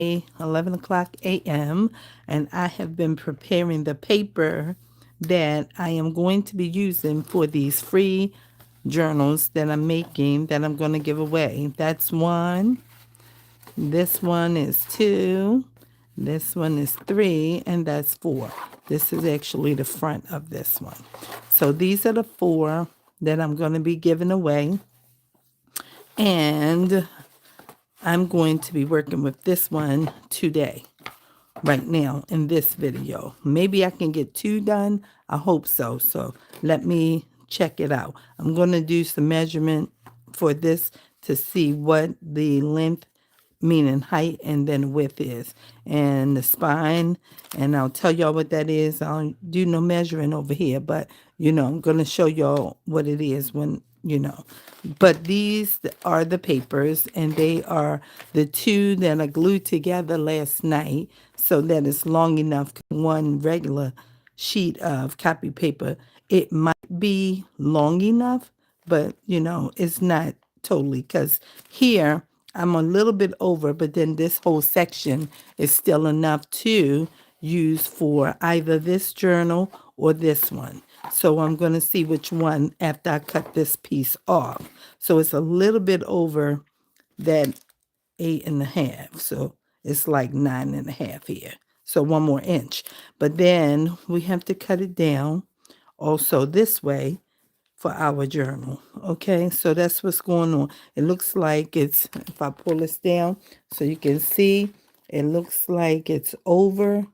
11 o'clock a.m. and I have been preparing the paper that I am going to be using for these free journals that I'm making that I'm going to give away. That's one. This one is two. This one is three, and that's four. This is actually the front of this one. So these are the four that I'm going to be giving away. And I'm going to be working with this one today, right now, in this video. Maybe I can get two done. I hope so. So let me check it out. I'm going to do some measurement for this to see what the length, meaning height, and then width is. And the spine, and I'll tell y'all what that is. I don't do no measuring over here, but, I'm going to show y'all what it is when. But these are the papers, and they are the two that I glued together last night so that it's long enough. One regular sheet of copy paper, it might be long enough, but, it's not totally, because here I'm a little bit over, but then this whole section is still enough to use for either this journal or this one. So I'm going to see which one after I cut this piece off. So it's a little bit over that 8.5. So it's like 9.5 here. So 1 more inch. But then we have to cut it down also this way for our journal. Okay, so that's what's going on. It looks like it's, if I pull this down so you can see, it looks like it's over,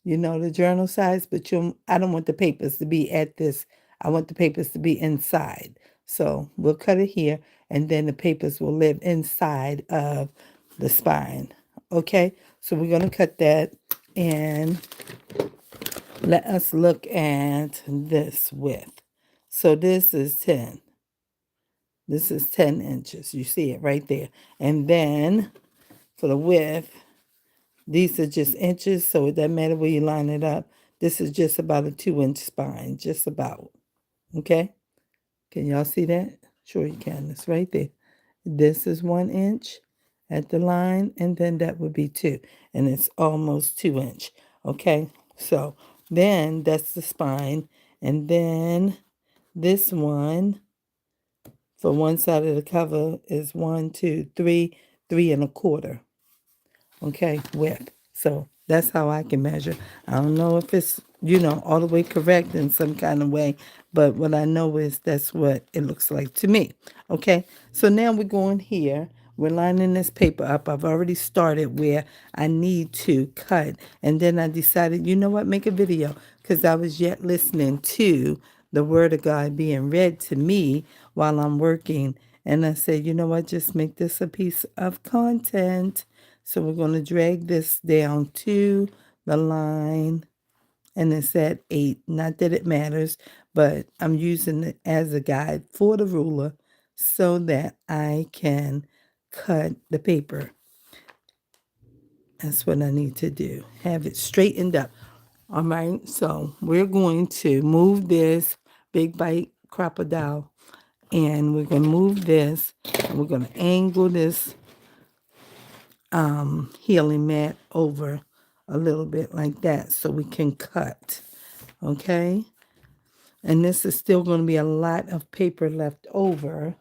the journal size, but I don't want the papers to be at this. I want the papers to be inside. So we'll cut it here, and then the papers will live inside of the spine. Okay, so we're going to cut that, and let us look at this width. So this is 10. This is 10 inches. You see it right there. And then for the width, these are just inches, so it doesn't matter where you line it up. This is just about a 2-inch spine, just about. Okay? Can y'all see that? Sure you can. It's right there. This is 1 inch at the line, and then that would be 2. And it's almost 2 inch. Okay? So then that's the spine. And then this one for one side of the cover is 1, 2, 3, 3.25. Okay, width. So that's how I can measure. I don't know if it's, all the way correct in some kind of way, but what I know is that's what it looks like to me. Okay, so now we're going here. We're lining this paper up. I've already started where I need to cut. And then I decided, you know what, make a video, because I was yet listening to the word of God being read to me while I'm working. And I said, you know what, just make this a piece of content. So we're going to drag this down to the line, and it's at 8. Not that it matters, but I'm using it as a guide for the ruler so that I can cut the paper. That's what I need to do. Have it straightened up. All right, so we're going to move this big bite crocodile, and we're going to move this, and we're going to angle this healing mat over a little bit like that so we can cut. Okay, and this is still going to be a lot of paper left over.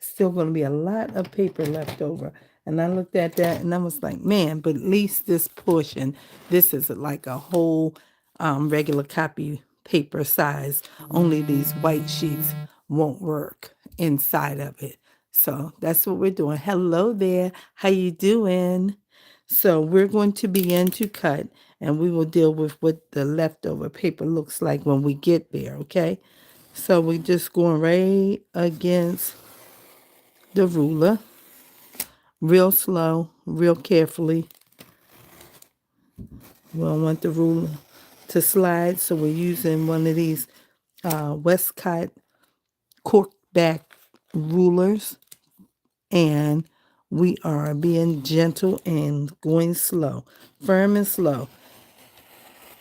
Still going to be a lot of paper left over. And I looked at that and I was like, man, but at least this portion, this is like a whole regular copy paper size. Only these white sheets won't work inside of it. So that's what we're doing. Hello there. How you doing? So we're going to begin to cut, and we will deal with what the leftover paper looks like when we get there, okay? So we're just going right against the ruler, real slow, real carefully. We don't want the ruler to slide, so we're using one of these Westcott cork back rulers, and we are being gentle and going slow, firm and slow,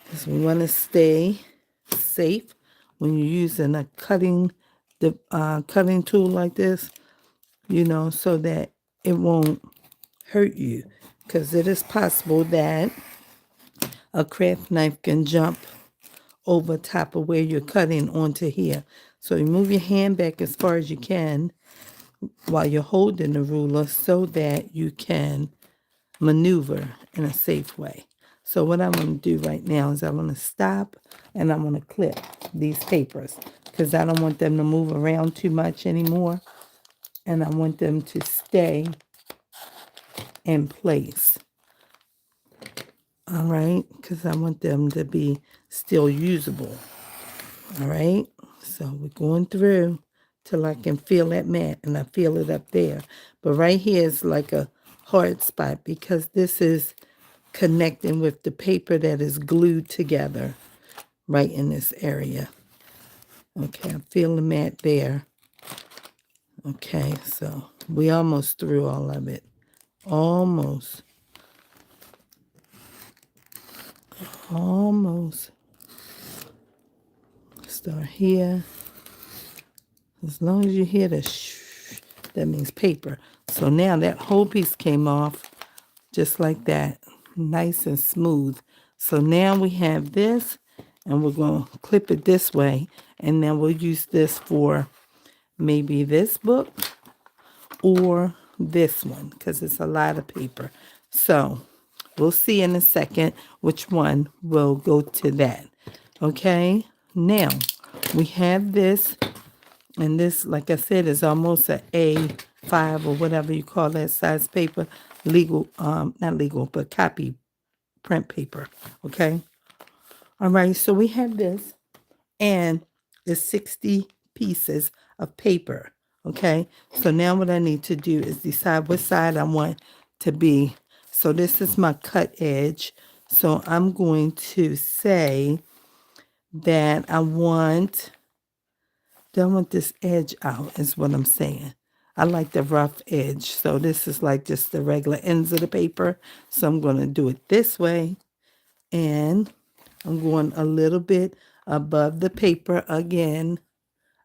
because we want to stay safe when you're using a cutting tool like this, so that it won't hurt you. because it is possible that a craft knife can jump over top of where you're cutting onto here. So you move your hand back as far as you can while you're holding the ruler so that you can maneuver in a safe way. So what I'm going to do right now is I'm going to stop and I'm going to clip these papers because I don't want them to move around too much anymore, and I want them to stay in place. All right, because I want them to be still usable. All right, so we're going through till I can feel that mat, and I feel it up there. But right here is like a hard spot because this is connecting with the paper that is glued together right in this area. Okay, I feel the mat there. Okay, so we almost through all of it. Almost. Start here. As long as you hear the shh, that means paper. So now that whole piece came off just like that, nice and smooth. So now we have this, and we're going to clip it this way, and then we'll use this for maybe this book or this one because it's a lot of paper. So we'll see in a second which one will go to that. Okay, now we have this, and this, like I said, is almost a A5 or whatever you call that size paper, legal, not legal, but copy print paper. Okay, all right, so we have this, and the 60 pieces of paper. Okay, so now what I need to do is decide what side I want to be. So this is my cut edge. So I'm going to say that don't want this edge out, is what I'm saying. I like the rough edge. So this is like just the regular ends of the paper. So I'm going to do it this way. And I'm going a little bit above the paper again.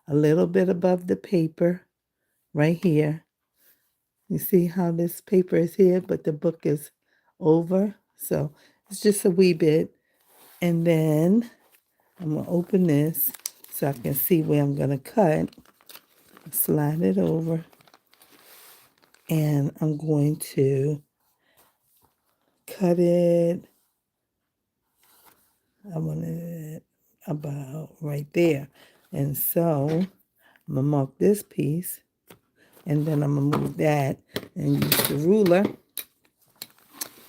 A little bit above the paper right here. You see how this paper is here, but the book is over. So it's just a wee bit. And then I'm going to open this so I can see where I'm going to cut. Slide it over. And I'm going to cut it. I want it about right there. And so I'm going to mark this piece. And then I'm going to move that and use the ruler.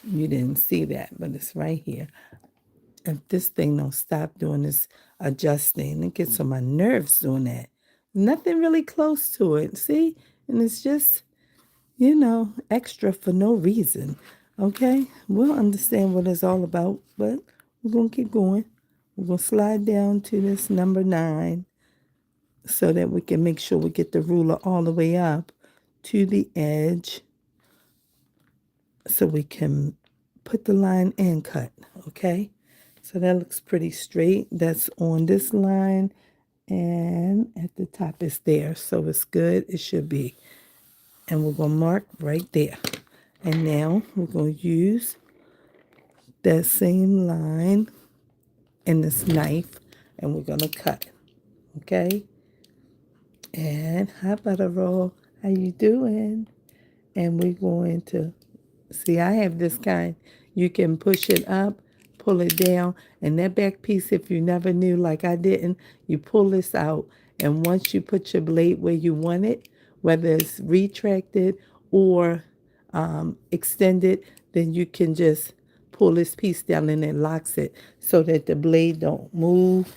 You didn't see that, but it's right here. If this thing don't stop doing this adjusting, it gets on my nerves doing that. Nothing really close to it, see? And it's just, extra for no reason. Okay? We'll understand what it's all about, but we're going to keep going. We're going to slide down to this number 9 so that we can make sure we get the ruler all the way up to the edge so we can put the line and cut, okay? So that looks pretty straight. That's on this line, and at the top is there. So it's good. It should be. And we're going to mark right there. And now we're going to use that same line and this knife, and we're going to cut, okay? And hi, Butterroll. How you doing? And we're going to, see, I have this kind. You can push it up, pull it down, and that back piece, if you never knew, like I didn't, you pull this out, and once you put your blade where you want it, whether it's retracted or extended, then you can just pull this piece down and it locks it so that the blade don't move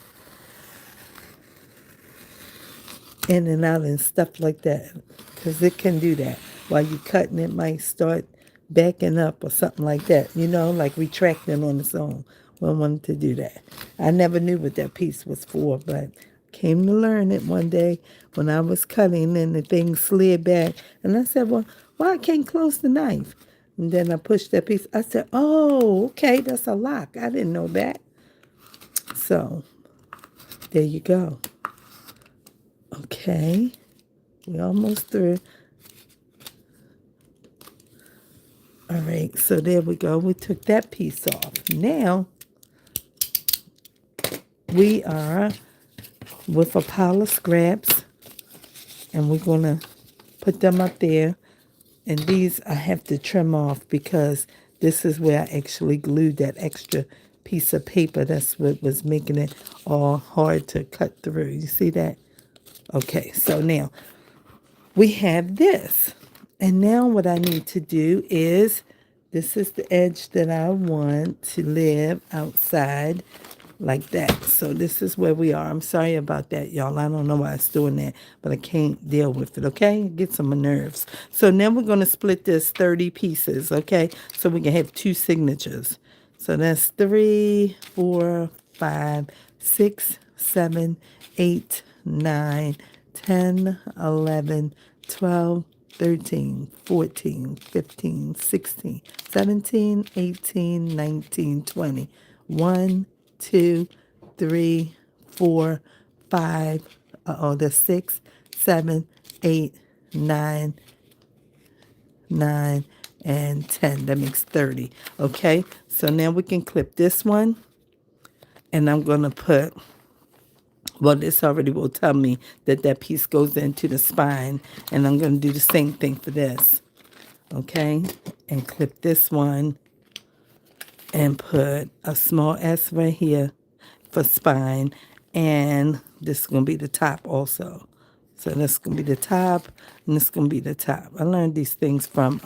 in and out and stuff like that, because it can do that. While you're cutting, it might start backing up or something like that, like retracting on its own. We don't want it to do that. I never knew what that piece was for, but came to learn it one day when I was cutting and the thing slid back. And I said, well, why I can't close the knife? And then I pushed that piece. I said, oh, okay, that's a lock. I didn't know that. So there you go. Okay, we're almost through. All right, so there we go. We took that piece off. Now we are with a pile of scraps, and we're going to put them up there. And these I have to trim off because this is where I actually glued that extra piece of paper. That's what was making it all hard to cut through. You see that? Okay, so now we have this. And now what I need to do is, this is the edge that I want to live outside like that. So this is where we are. I'm sorry about that, y'all. I don't know why it's doing that, but I can't deal with it, okay? It gets on my nerves. So now we're going to split this 30 pieces, okay? So we can have 2 signatures. So that's 3, 4, 5, 6, 7, 8, 9, 10, 11, 12, 13, 14, 15, 16, 17, 18, 19, 20. 1, 2, 3, 4, 5. There's 6, 7, 8, 9, 9, and 10. That makes 30. Okay, so now we can clip this one, and I'm going to put, well, this already will tell me that that piece goes into the spine, and I'm going to do the same thing for this. Okay, and clip this one and put a small S right here for spine, and this is going to be the top also. So that's going to be the top, and this is going to be the top. I learned these things from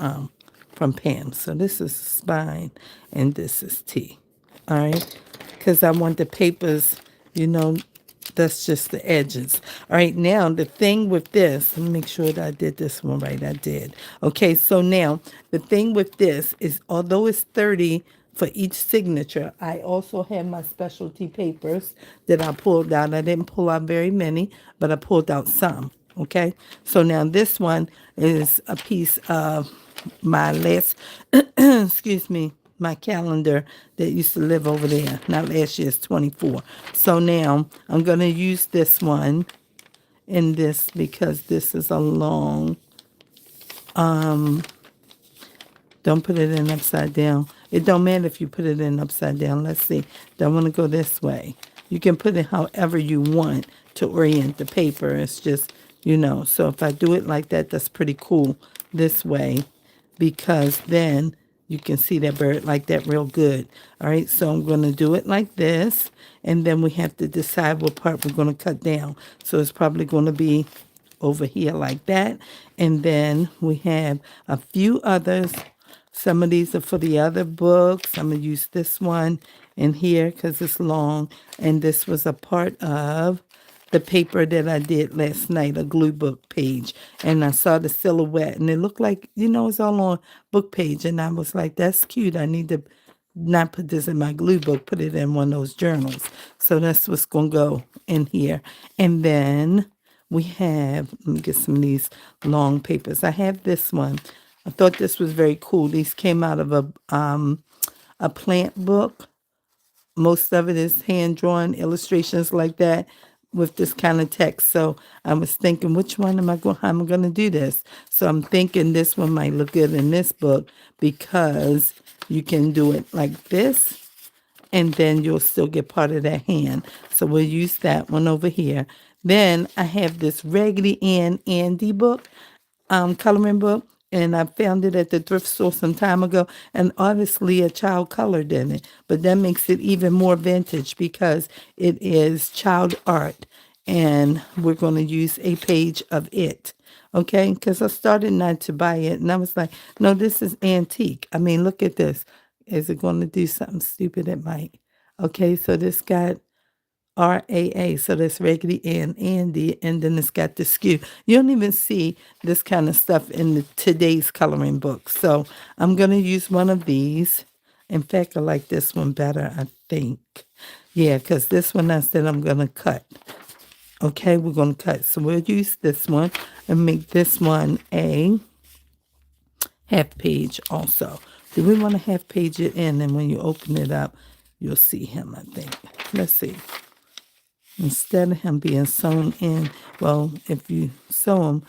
Pam. So this is spine, and this is T. All right, because I want the papers, you know, that's just the edges. All right, now the thing with this, let me make sure that I did this one right. I did. Okay, so now the thing with this is, although it's 30 for each signature, I also have my specialty papers that I pulled out. I didn't pull out very many, but I pulled out some. Okay, so now this one is a piece of my last, excuse me, my calendar that used to live over there. Not last year's 24. So now I'm going to use this one in this because this is a long, don't put it in upside down. It don't matter if you put it in upside down. Let's see. Don't want to go this way. You can put it however you want to orient the paper. It's just, you know, so if I do it like that, that's pretty cool this way, because then you can see that bird like that real good. All right, so I'm going to do it like this, and then we have to decide what part we're going to cut down. So it's probably going to be over here like that, and then we have a few others. Some of these are for the other books. I'm going to use this one in here because it's long, and this was a part of the paper that I did last night, a glue book page. And I saw the silhouette, and it looked like, you know, it's all on book page. And I was like, that's cute. I need to not put this in my glue book, put it in one of those journals. So that's what's going to go in here. And then we have, let me get some of these long papers. I have this one. I thought this was very cool. These came out of a plant book. Most of it is hand-drawn illustrations like that with this kind of text. So I was thinking, which one am I going, how am I going to do this? So I'm thinking this one might look good in this book because you can do it like this, and then you'll still get part of that hand. So we'll use that one over here. Then I have this Raggedy Ann Andy book, coloring book, and I found it at the thrift store some time ago, and obviously a child colored in it, but that makes it even more vintage because it is child art, and we're going to use a page of it, okay? Because I started not to buy it, and I was like, no, this is antique. I mean, look at this. Is it going to do something stupid? It might. Okay, so this got RAA, so that's Raggedy Ann Andy, and then it's got the skew. You don't even see this kind of stuff in today's coloring books. So I'm going to use one of these. In fact, I like this one better, I think. Yeah, because this one I said I'm going to cut. Okay, we're going to cut. So we'll use this one and make this one a half page also. Do we want to half page it in? And when you open it up, you'll see him, I think. Let's see. Instead of him being sewn in, well, if you sew him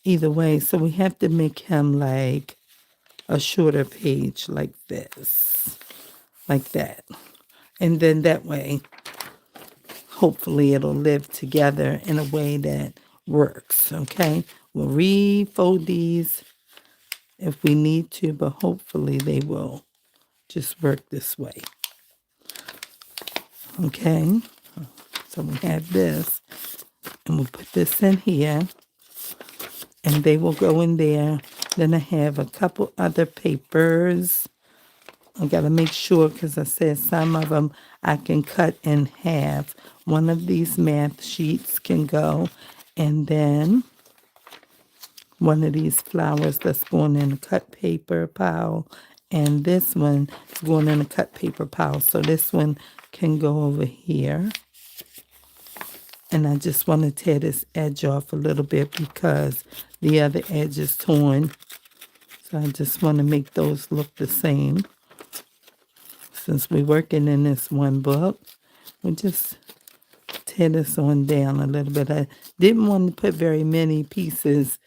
either way, so we have to make him like a shorter page like this, like that. And then that way, hopefully it'll live together in a way that works, okay? We'll refold these if we need to, but hopefully they will just work this way, okay? So we have this, and we'll put this in here, and they will go in there. Then I have a couple other papers. I got to make sure, because I said some of them I can cut in half. One of these math sheets can go, and then one of these flowers that's going in a cut paper pile, and this one is going in a cut paper pile. So this one can go over here. And I just want to tear this edge off a little bit because the other edge is torn. So I just want to make those look the same. Since we're working in this one book, we just tear this on down a little bit. I didn't want to put very many pieces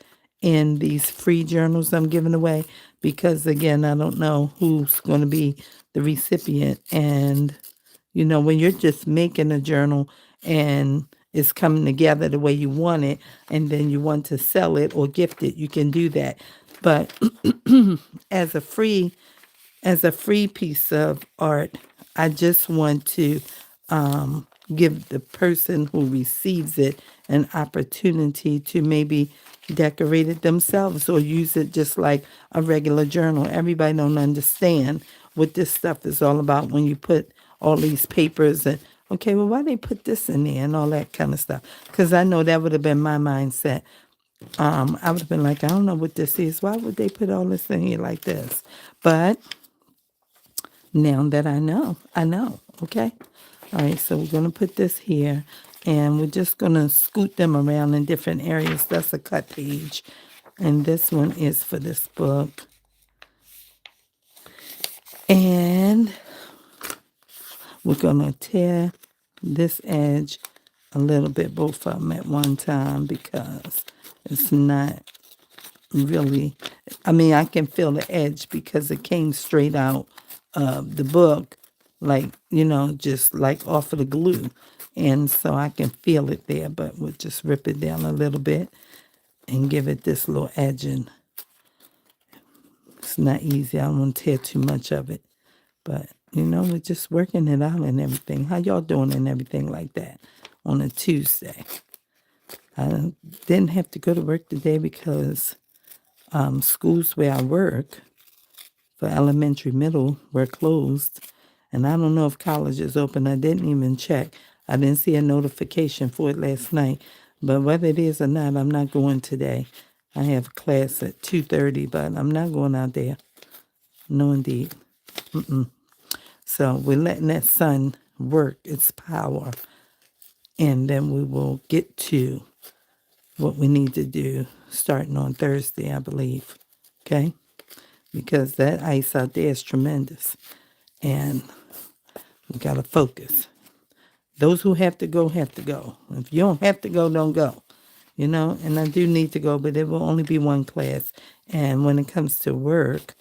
in these free journals I'm giving away because, again, I don't know who's going to be the recipient. And, you know, when you're just making a journal and it's coming together the way you want it, and then you want to sell it or gift it, you can do that. But as a free piece of art, I just want to give the person who receives it an opportunity to maybe decorate it themselves or use it just like a regular journal. Everybody don't understand what this stuff is all about when you put all these papers and, okay, well, why they put this in there and all that kind of stuff? Because I know that would have been my mindset. I would have been like, I don't know what this is. Why would they put all this in here like this? But now that I know, okay? All right, so we're going to put this here, and we're just going to scoot them around in different areas. That's a cut page, and this one is for this book. And we're going to tear this edge a little bit, both of them at one time, because it's not really, I mean, I can feel the edge because it came straight out of the book, like, you know, just like off of the glue. And so I can feel it there, but we'll just rip it down a little bit and give it this little edging. It's not easy. I don't want to tear too much of it. But, you know, we're just working it out and everything. How y'all doing and everything like that on a Tuesday? I didn't have to go to work today because schools where I work for elementary, middle were closed. And I don't know if college is open. I didn't even check. I didn't see a notification for it last night. But whether it is or not, I'm not going today. I have a class at 2:30, but I'm not going out there. No, indeed. So we're letting that sun work its power. And then we will get to what we need to do starting on Thursday, I believe. Okay? Because that ice out there is tremendous. And we got to focus. Those who have to go, have to go. If you don't have to go, don't go. You know, and I do need to go, but it will only be one class. And when it comes to work,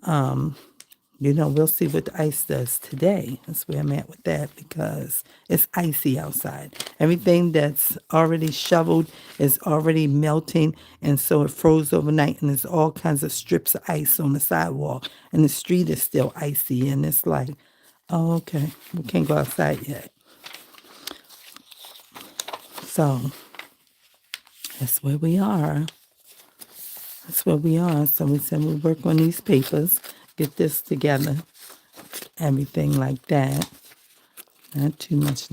you know, we'll see what the ice does today. That's where I'm at with that because it's icy outside. Everything that's already shoveled is already melting, and so it froze overnight, and there's all kinds of strips of ice on the sidewalk, and the street is still icy, and it's like, oh, okay, we can't go outside yet. So that's where we are. So we said we'll work on these papers, get this together, everything like that. Not too much.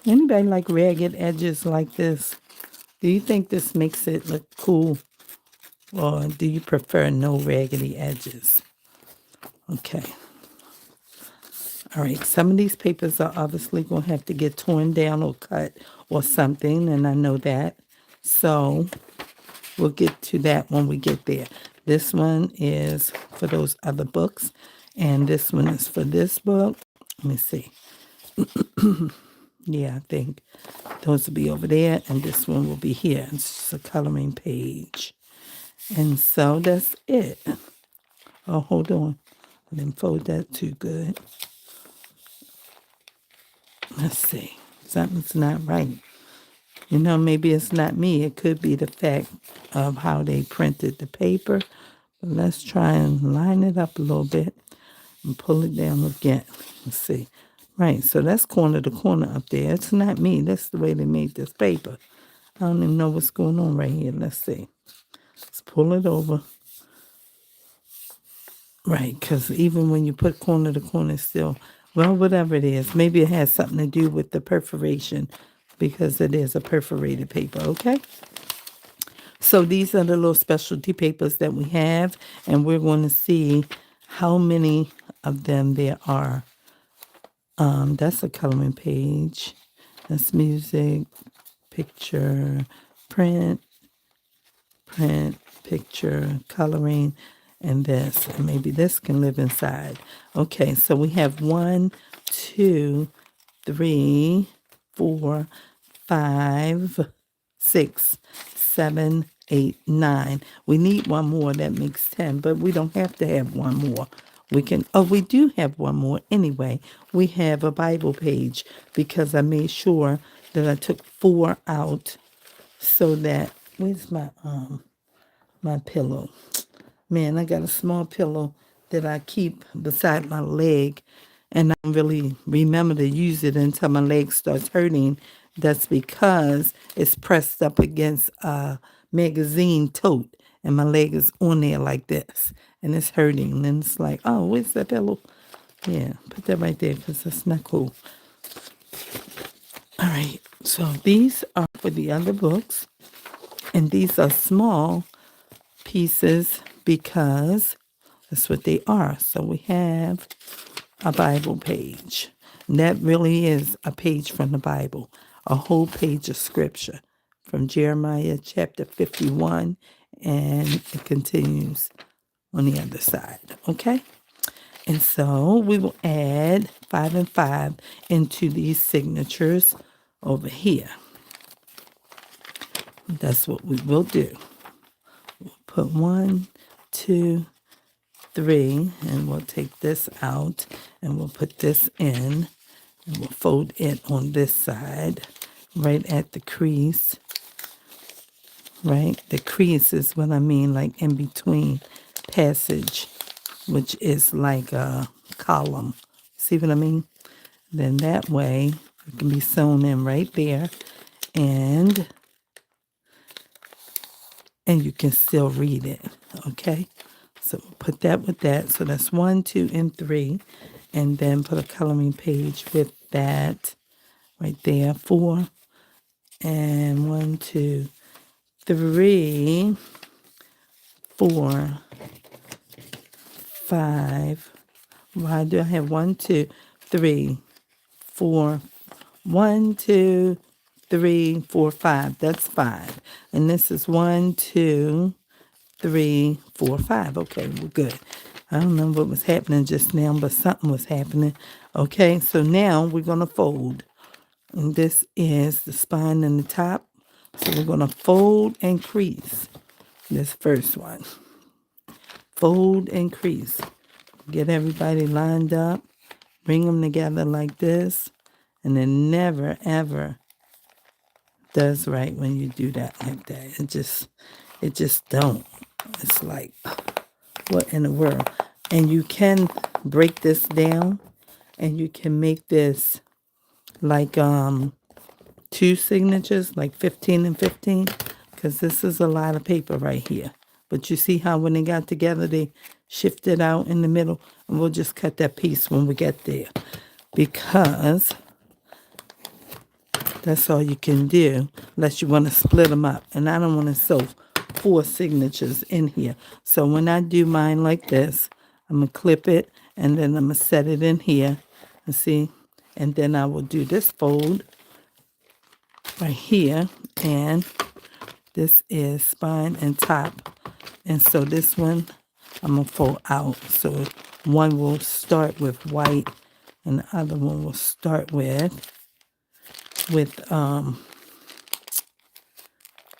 Anybody like ragged edges like this? Do you think this makes it look cool? Or do you prefer no raggedy edges? Okay. All right, some of these papers are obviously going to have to get torn down or cut or something, and I know that. So we'll get to that when we get there. This one is for those other books, and this one is for this book. Let me see. Yeah, I think those will be over there, and this one will be here. It's just a coloring page. And so that's it. Oh, hold on. I didn't fold that too good. Let's see. Something's not right. You know, maybe it's not me. It could be the fact of how they printed the paper. But let's try and line it up a little bit and pull it down again. Let's see. Right, so that's corner to corner up there. It's not me. That's the way they made this paper. I don't even know what's going on right here. Let's see. Let's pull it over. Right, because even when you put corner to corner, it's still, well, whatever it is, maybe it has something to do with the perforation because it is a perforated paper, okay? So these are the little specialty papers that we have, and we're going to see how many of them there are. That's a coloring page. That's music, picture, print, picture, coloring, and this. And maybe this can live inside. Okay, so we have 1, 2, 3, 4, 5, 6, 7, 8, 9. We need one more. That makes 10, but we don't have to have one more. We do have one more anyway. We have a Bible page because I made sure that I took 4 out so that, where's my pillow? Man, I got a small pillow that I keep beside my leg, and I don't really remember to use it until my leg starts hurting. That's because it's pressed up against a magazine tote, and my leg is on there like this, and it's hurting. And it's like, oh, where's that pillow? Yeah, put that right there because that's not cool. All right, so these are for the other books, and these are small pieces because that's what they are. So we have a Bible page. And that really is a page from the Bible, a whole page of scripture from Jeremiah chapter 51, and it continues on the other side. Okay? And so we will add 5 and 5 into these signatures over here. That's what we will do. We'll put 1, 2, 3, and we'll take this out and we'll put this in and we'll fold it on this side right at the crease. Right? The crease is what I mean, like in between passage, which is like a column. See what I mean? Then that way it can be sewn in right there, and you can still read it. Okay? So put that with that. So that's 1, 2, and 3. And then put a coloring page with that right there. 4. And 1, 2, 3, 4, 5. Why do I have 1, 2, 3, 4? 1, 2, 3, 4, 5. That's 5. And this is 1, 2, 3, 4, 5. Okay, we're good. I don't know what was happening just now, but something was happening. Okay, so now we're going to fold. And this is the spine and the top. So we're going to fold and crease this first one. Fold and crease. Get everybody lined up. Bring them together like this. And it never, ever does right when you do that like that. It just don't. It's like, what in the world? And you can break this down and you can make this like 2 signatures, like 15 and 15, because this is a lot of paper right here. But you see how when they got together, they shifted out in the middle, and we'll just cut that piece when we get there, because that's all you can do unless you want to split them up. And I don't want to sew 4 signatures in here. So when I do mine like this, I'm going to clip it, and then I'm going to set it in here. And see? And then I will do this fold right here. And this is spine and top. And so this one, I'm going to fold out. So one will start with white, and the other one will start with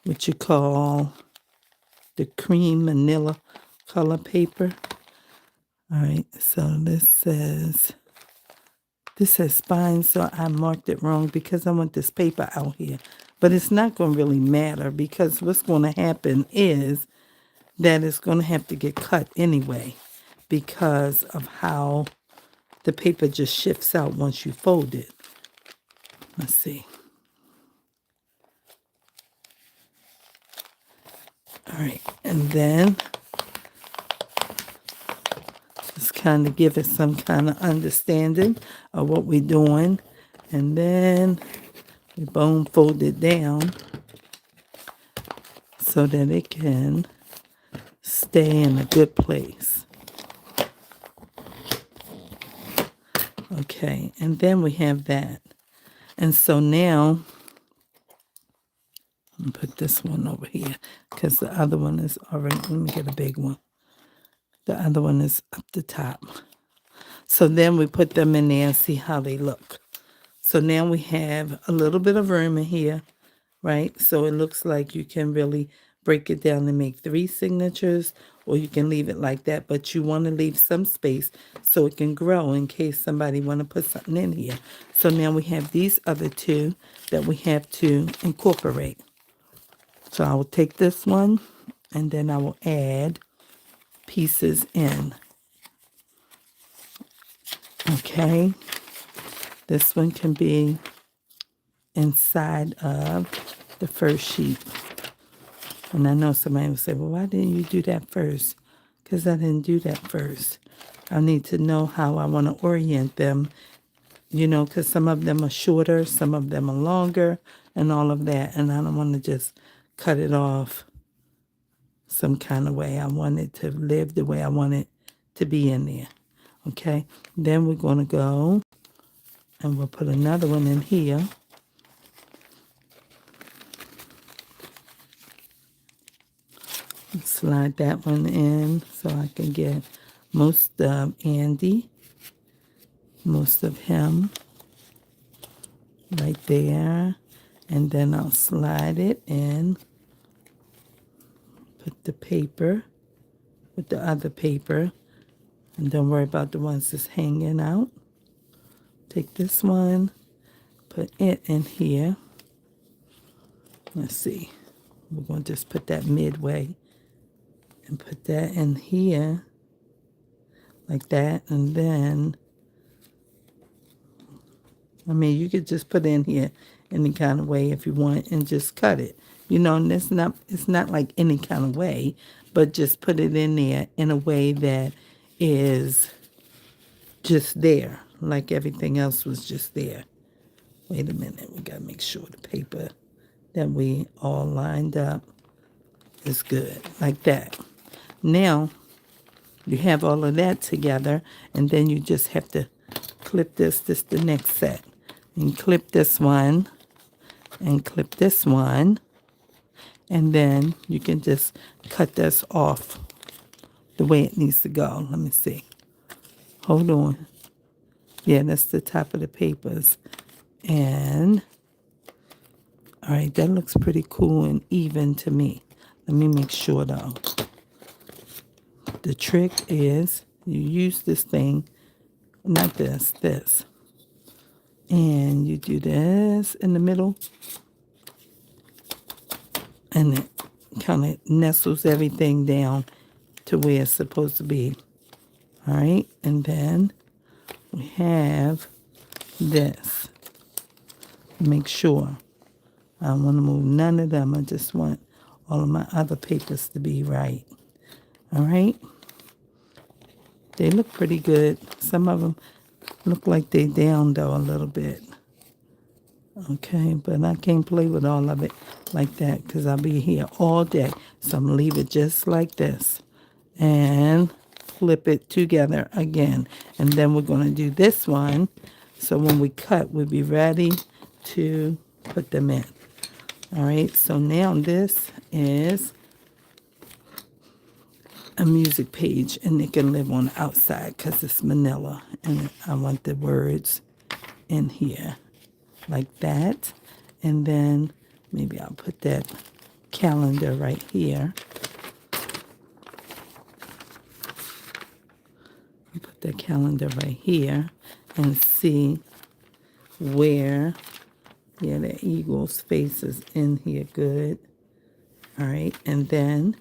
what you call the cream manila color paper. All right, so this says spine, so I marked it wrong because I want this paper out here. But it's not going to really matter because what's going to happen is that it's going to have to get cut anyway because of how the paper just shifts out once you fold it. Let's see. All right, and then just kind of give it some kind of understanding of what we're doing. And then we bone fold it down so that it can stay in a good place. Okay, and then we have that. And so now, I'm going to put this one over here because the other one is already, let me get a big one. The other one is up the top. So then we put them in there and see how they look. So now we have a little bit of room in here, right? So it looks like you can really break it down and make 3 signatures, or you can leave it like that, but you want to leave some space so it can grow in case somebody want to put something in here. So now we have these other 2 that we have to incorporate. So I will take this one and then I will add pieces in. Okay, this one can be inside of the first sheet. And I know somebody will say, well, why didn't you do that first? Because I didn't do that first. I need to know how I want to orient them, you know, because some of them are shorter, some of them are longer, and all of that. And I don't want to just cut it off some kind of way. I want it to live the way I want it to be in there. Okay, then we're going to go and we'll put another one in here. Slide that one in so I can get most of Andy, most of him right there. And then I'll slide it in, put the paper with the other paper, and don't worry about the ones that's hanging out. Take this one, put it in here. Let's see. We're going to just put that midway and put that in here like that. And then, I mean, you could just put it in here any kind of way if you want and just cut it. You know, and it's not like any kind of way, but just put it in there in a way that is just there, like everything else was just there. Wait a minute, we got to make sure the paper that we all lined up is good, like that. Now, you have all of that together, and then you just have to clip this is the next set. And clip this one, and clip this one, and then you can just cut this off the way it needs to go. Let me see. Hold on. Yeah, that's the top of the papers. And, all right, that looks pretty cool and even to me. Let me make sure, though. The trick is you use this thing, not this. And you do this in the middle. And it kind of nestles everything down to where it's supposed to be. All right, and then we have this. Make sure. I don't want to move none of them. I just want all of my other papers to be right. All right. They look pretty good. Some of them look like they down, though, a little bit. Okay, but I can't play with all of it like that because I'll be here all day. So I'm going to leave it just like this. And flip it together again. And then we're going to do this one. So when we cut, we'll be ready to put them in. All right, so now this is a music page, and it can live on the outside because it's manila. And I want the words in here like that. And then maybe I'll put that calendar right here. Put the calendar right here and see where, yeah, the eagle's face is in here good. All right, and then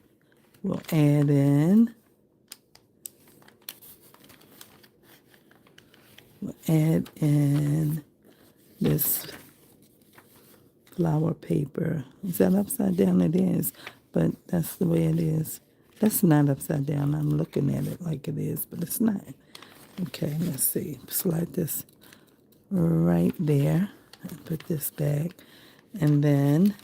we'll add in this flower paper. Is that upside down? It is, but that's the way it is. That's not upside down. I'm looking at it like it is, but it's not. Okay, let's see. Slide this right there and put this back, and then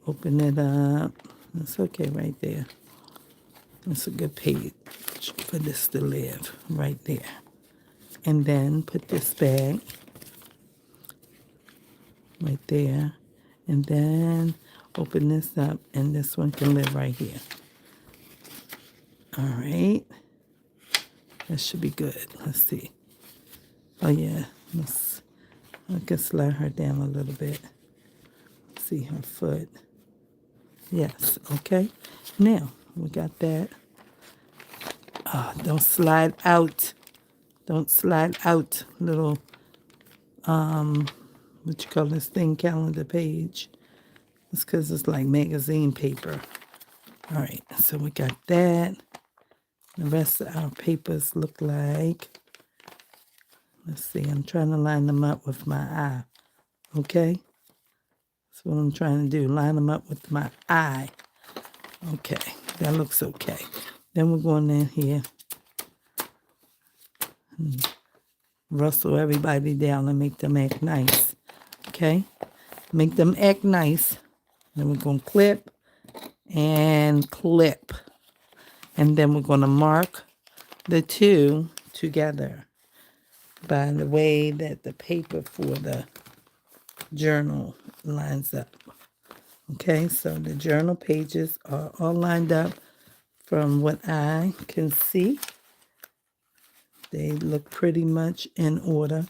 open it up. It's okay right there. It's a good page for this to live right there. And then put this back right there. And then open this up, and this one can live right here. All right. That should be good. Let's see. Oh, yeah. I can slide her down a little bit. See her foot. Yes. Okay. Now, we got that. Don't slide out. Don't slide out, little, what you call this thing, calendar page. It's because it's like magazine paper. All right, so we got that. The rest of our papers look like, let's see, I'm trying to line them up with my eye, okay? That's what I'm trying to do, line them up with my eye. Okay, that looks okay. Then we're going in here and rustle everybody down and make them act nice, okay? Make them act nice. Then we're going to clip and clip. And then we're going to mark the two together by the way that the paper for the journal lines up. Okay, so the journal pages are all lined up from what I can see. They look pretty much in order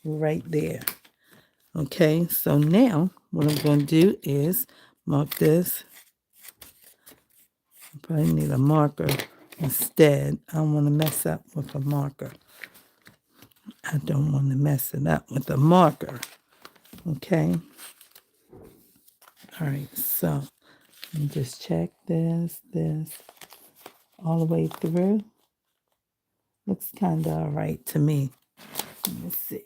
right there. Okay, so now what I'm going to do is mark this. I probably need a marker instead. I don't want to mess up with a marker. I don't want to mess it up with a marker. Okay. All right, so let me just check this all the way through. Looks kind of all right to me. Let me see.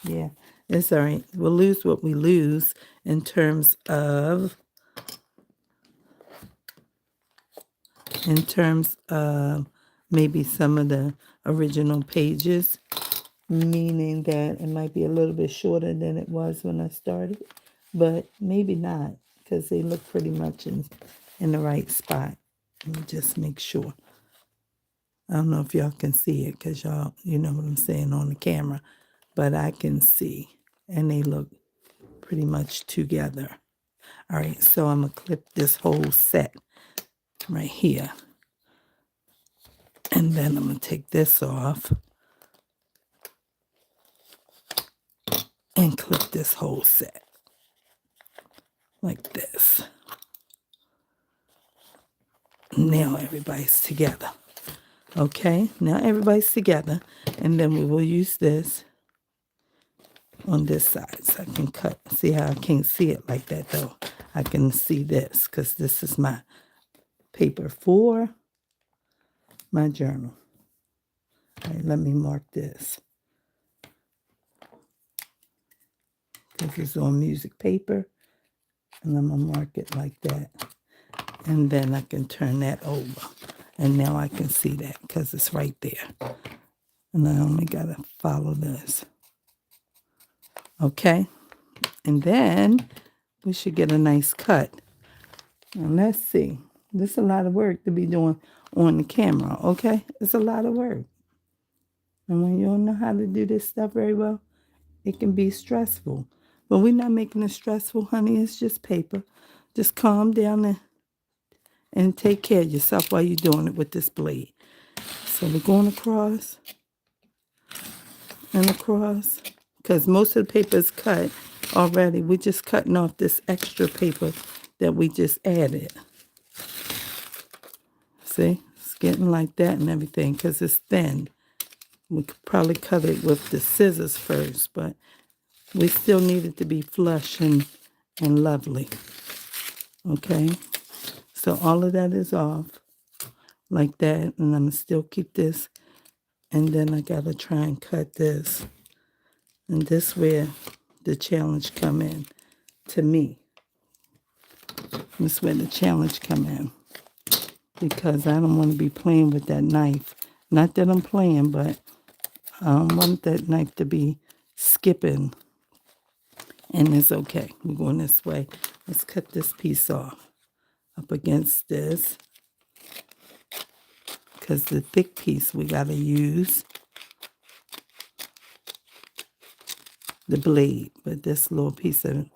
Yeah, it's all right. We'll lose what we lose in terms of maybe some of the original pages, meaning that it might be a little bit shorter than it was when I started, but maybe not, because they look pretty much in the right spot. Let me just make sure. I don't know if y'all can see it, because y'all, you know what I'm saying on the camera, but I can see, and they look pretty much together. All right, so I'm going to clip this whole set right here. And then I'm going to take this off and clip this whole set like this. Now everybody's together. Okay, now everybody's together. And then we will use this on this side so I can cut. See how I can't see it like that though. I can see this because this is my paper for my journal. All right, let me mark this. This is on music paper, and I'm going to mark it like that. And then I can turn that over. And now I can see that because it's right there. And I only got to follow this. Okay? And then we should get a nice cut. Now let's see. This is a lot of work to be doing on the camera, okay? It's a lot of work. And when you don't know how to do this stuff very well, it can be stressful. But we're not making it stressful, honey. It's just paper. Just calm down and take care of yourself while you're doing it with this blade. So we're going across and across. Because most of the paper is cut already. We're just cutting off this extra paper that we just added. See? It's getting like that and everything because it's thin. We could probably cut it with the scissors first, but we still need it to be flush and lovely. Okay, so all of that is off like that, and I'm going to still keep this, and then I got to try and cut this, and this where the challenge come in to me. This is where the challenge come in, because I don't want to be playing with that knife. Not that I'm playing, but I don't want that knife to be skipping, and it's okay. We're going this way. Let's cut this piece off up against this, because the thick piece we got to use the blade, but this little piece of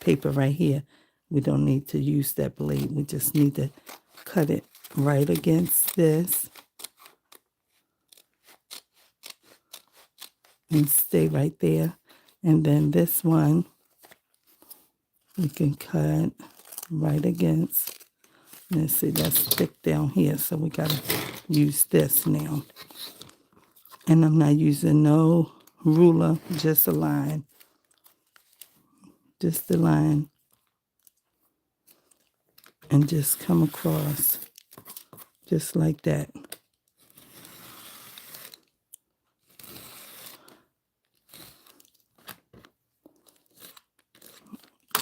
paper right here, we don't need to use that blade. We just need to cut it right against this and stay right there. And then this one we can cut right against. Let's see, that's thick down here, so we gotta use this now. And I'm not using no ruler, just a line. Just the line. And just come across just like that.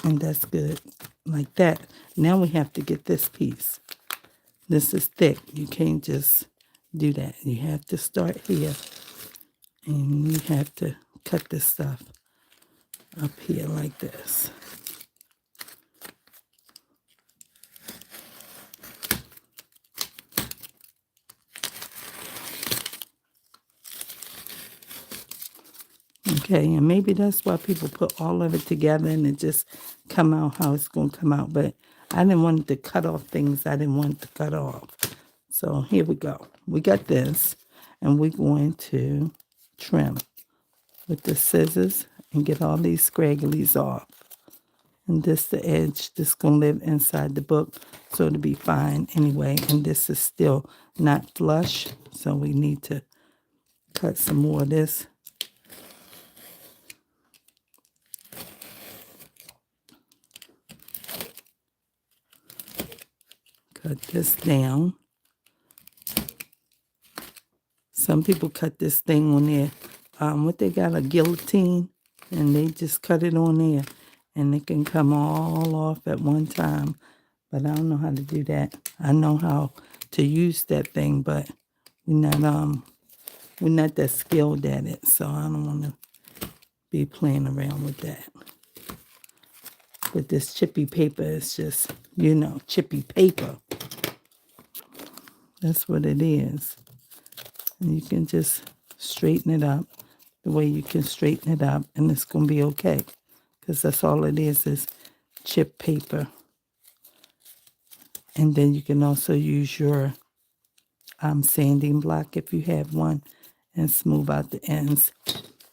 And that's good, like that. Now we have to get this piece. This is thick. You can't just do that. You have to start here. And you have to cut this stuff up here like this. Okay, and maybe that's why people put all of it together and it just come out how it's going to come out. But I didn't want to cut off things I didn't want to cut off. So here we go. We got this, and we're going to trim with the scissors and get all these scragglies off. And this the edge. This going to live inside the book, so it'll be fine anyway. And this is still not flush, so we need to cut some more of this. Cut this down. Some people cut this thing on there. What they got, a guillotine, and they just cut it on there, and it can come all off at one time. But I don't know how to do that. I know how to use that thing, but we're not that skilled at it, so I don't want to be playing around with that. But this chippy paper is just, chippy paper. That's what it is. And you can just straighten it up the way you can straighten it up, and it's going to be okay. Because that's all it is chip paper. And then you can also use your sanding block if you have one, and smooth out the ends.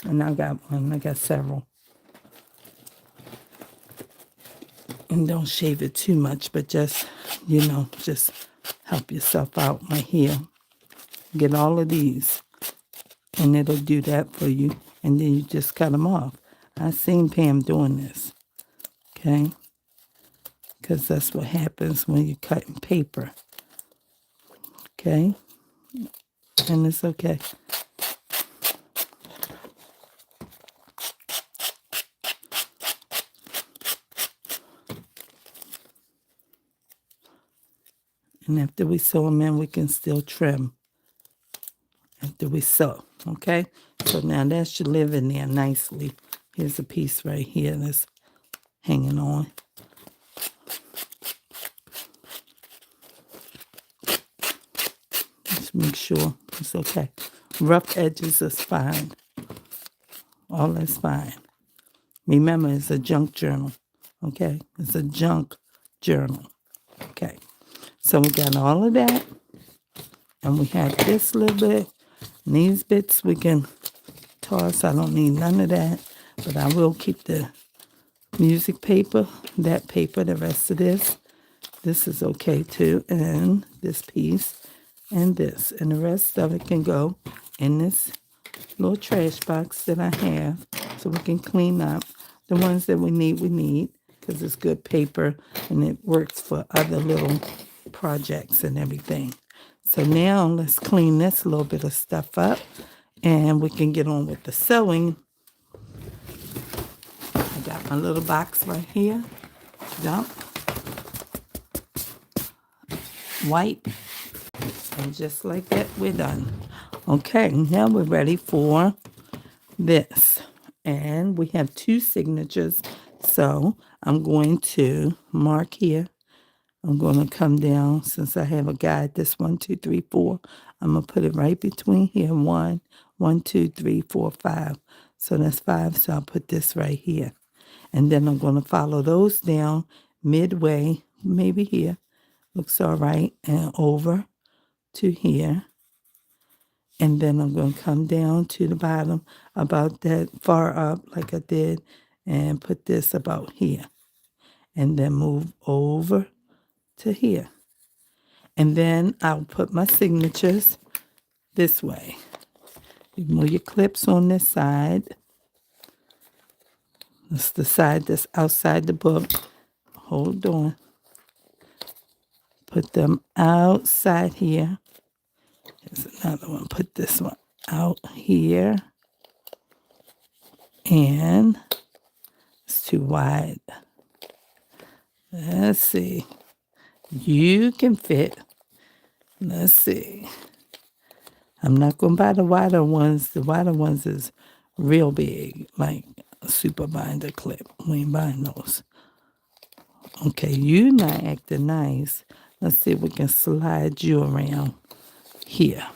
And I got one. I got several. And don't shave it too much, but just, just help yourself out right here. Get all of these, and it'll do that for you. And then you just cut them off. I've seen Pam doing this, okay? Because that's what happens when you're cutting paper, okay? And it's okay. And after we sew them in, we can still trim after we sew, okay? So now that should live in there nicely. Here's a piece right here that's hanging on. Just make sure it's okay. Rough edges is fine. All that's fine. Remember, it's a junk journal, okay? It's a junk journal, okay? So we got all of that, and we have this little bit. And these bits we can toss. I don't need none of that, but I will keep the music paper, that paper, the rest of this. This is okay too, and this piece. and this. And the rest of it can go in this little trash box that I have so we can clean up. The ones that we need, because it's good paper and it works for other little projects and everything. So now let's clean this little bit of stuff up and we can get on with the sewing. I got my little box right here. Dump. Wipe. And just like that, we're done. Okay, now we're ready for this. And we have 2 signatures. So I'm going to mark here. I'm going to come down since I have a guide. This 1, 2, 3, 4. I'm going to put it right between here. 1, 1, 2, 3, 4, 5. So that's 5. So I'll put this right here. And then I'm going to follow those down midway, maybe here. Looks all right. And over to here. And then I'm going to come down to the bottom about that far up like I did and put this about here. And then move over to here. And then I'll put my signatures this way. You move your clips on this side. That's the side that's outside the book. Hold on. Put them outside here. Here's another one. Put this one out here. And it's too wide. Let's see. You can fit. Let's see. I'm not going to buy the wider ones. The wider ones is real big, like a super binder clip. We ain't buying those. Okay, you not acting nice. Let's see if we can slide you around here.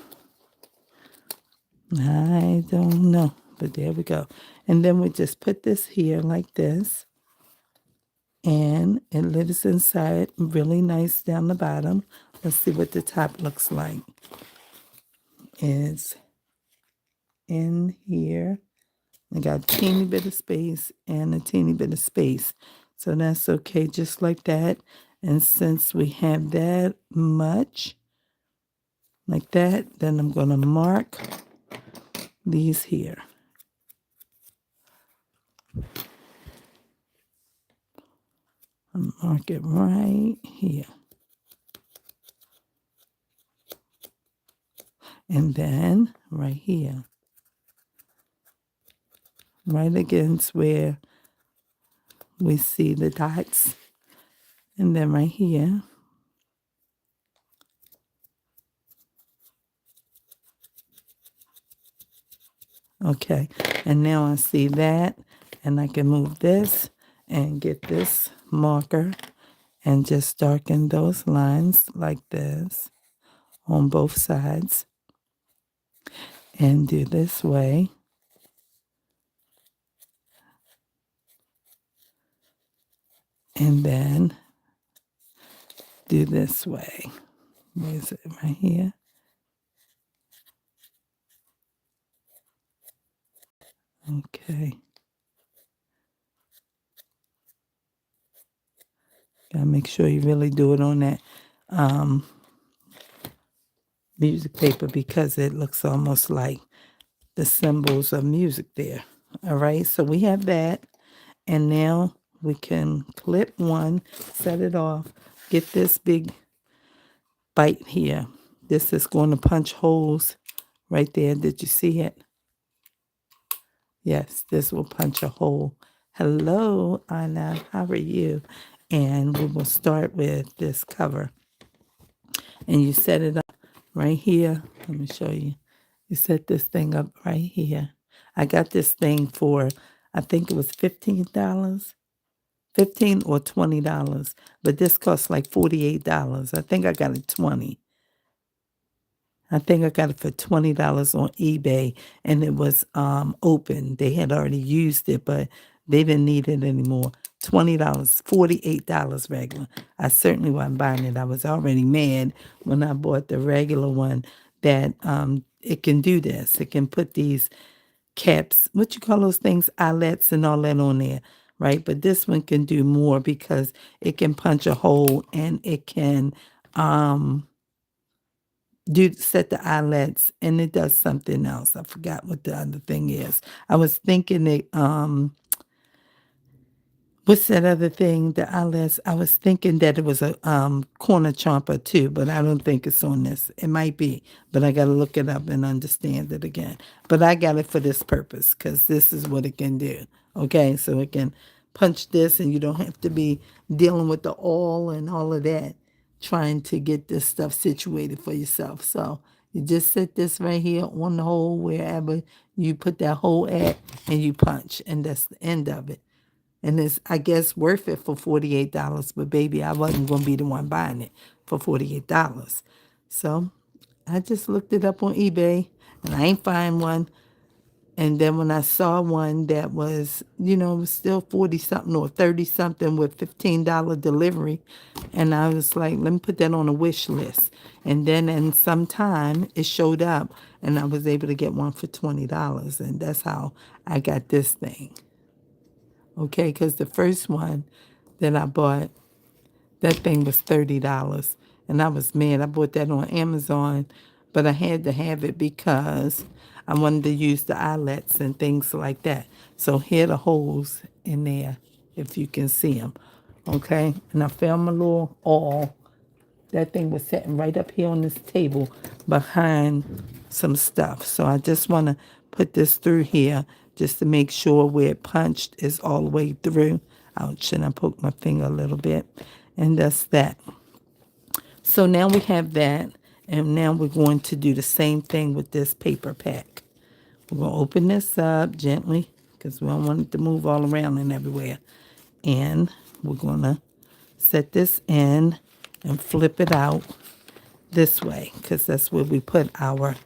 I don't know, but there we go. And then we just put this here like this. And it lives inside really nice down the bottom. Let's see what the top looks like. It's in here. I got a teeny bit of space and a teeny bit of space. So that's okay, just like that. And since we have that much, like that, then I'm going to mark these here. I'll mark it right here. And then right here. Right against where we see the dots. And then right here. Okay, and now I see that, and I can move this and get this marker and just darken those lines like this on both sides and do this way. And then do this way. Where is it? Right here. Okay. Gotta make sure you really do it on that music paper because it looks almost like the symbols of music there. All right, so we have that. And now we can clip one, set it off, get this big bite here. This is going to punch holes right there. Did you see it? Yes, this will punch a hole. Hello, Anna. How are you? And we will start with this cover. And you set it up right here. Let me show you. You set this thing up right here. I got this thing for, I think it was $15, $15 or $20, but this costs like $48. I think I got it 20. I think I got it for $20 on eBay, and it was open. They had already used it, but they didn't need it anymore. $20, $48 regular. I certainly wasn't buying it. I was already mad when I bought the regular one that it can do this. It can put these caps, what you call those things, eyelets and all that on there, right? But this one can do more because it can punch a hole and it can set the eyelets, and it does something else. I forgot what the other thing is. I was thinking it what's that other thing? The eyelets. I was thinking that it was a corner chomper too, but I don't think it's on this. It might be, but I got to look it up and understand it again. But I got it for this purpose because this is what it can do. Okay, so it can punch this, and you don't have to be dealing with the oil and all of that, trying to get this stuff situated for yourself. So you just set this right here on the hole wherever you put that hole at, and you punch, and that's the end of it. And it's, I guess, worth it for $48. But baby, I wasn't going to be the one buying it for $48. So I just looked it up on eBay, and I ain't find one. And then when I saw one that was, was still 40 something or 30 something with $15 delivery, and I was like, let me put that on a wish list. And then in some time it showed up, and I was able to get one for $20. And that's how I got this thing. Okay, because the first one that I bought, that thing was $30. And I was mad. I bought that on Amazon, but I had to have it because I wanted to use the eyelets and things like that. So here are the holes in there, if you can see them. Okay, and I found my little awl. That thing was sitting right up here on this table behind some stuff. So I just want to put this through here just to make sure where it punched is all the way through. Ouch, and I poked my finger a little bit. And that's that. So now we have that. And now we're going to do the same thing with this paper pack. We're going to open this up gently because we don't want it to move all around and everywhere. And we're going to set this in and flip it out this way because that's where we put our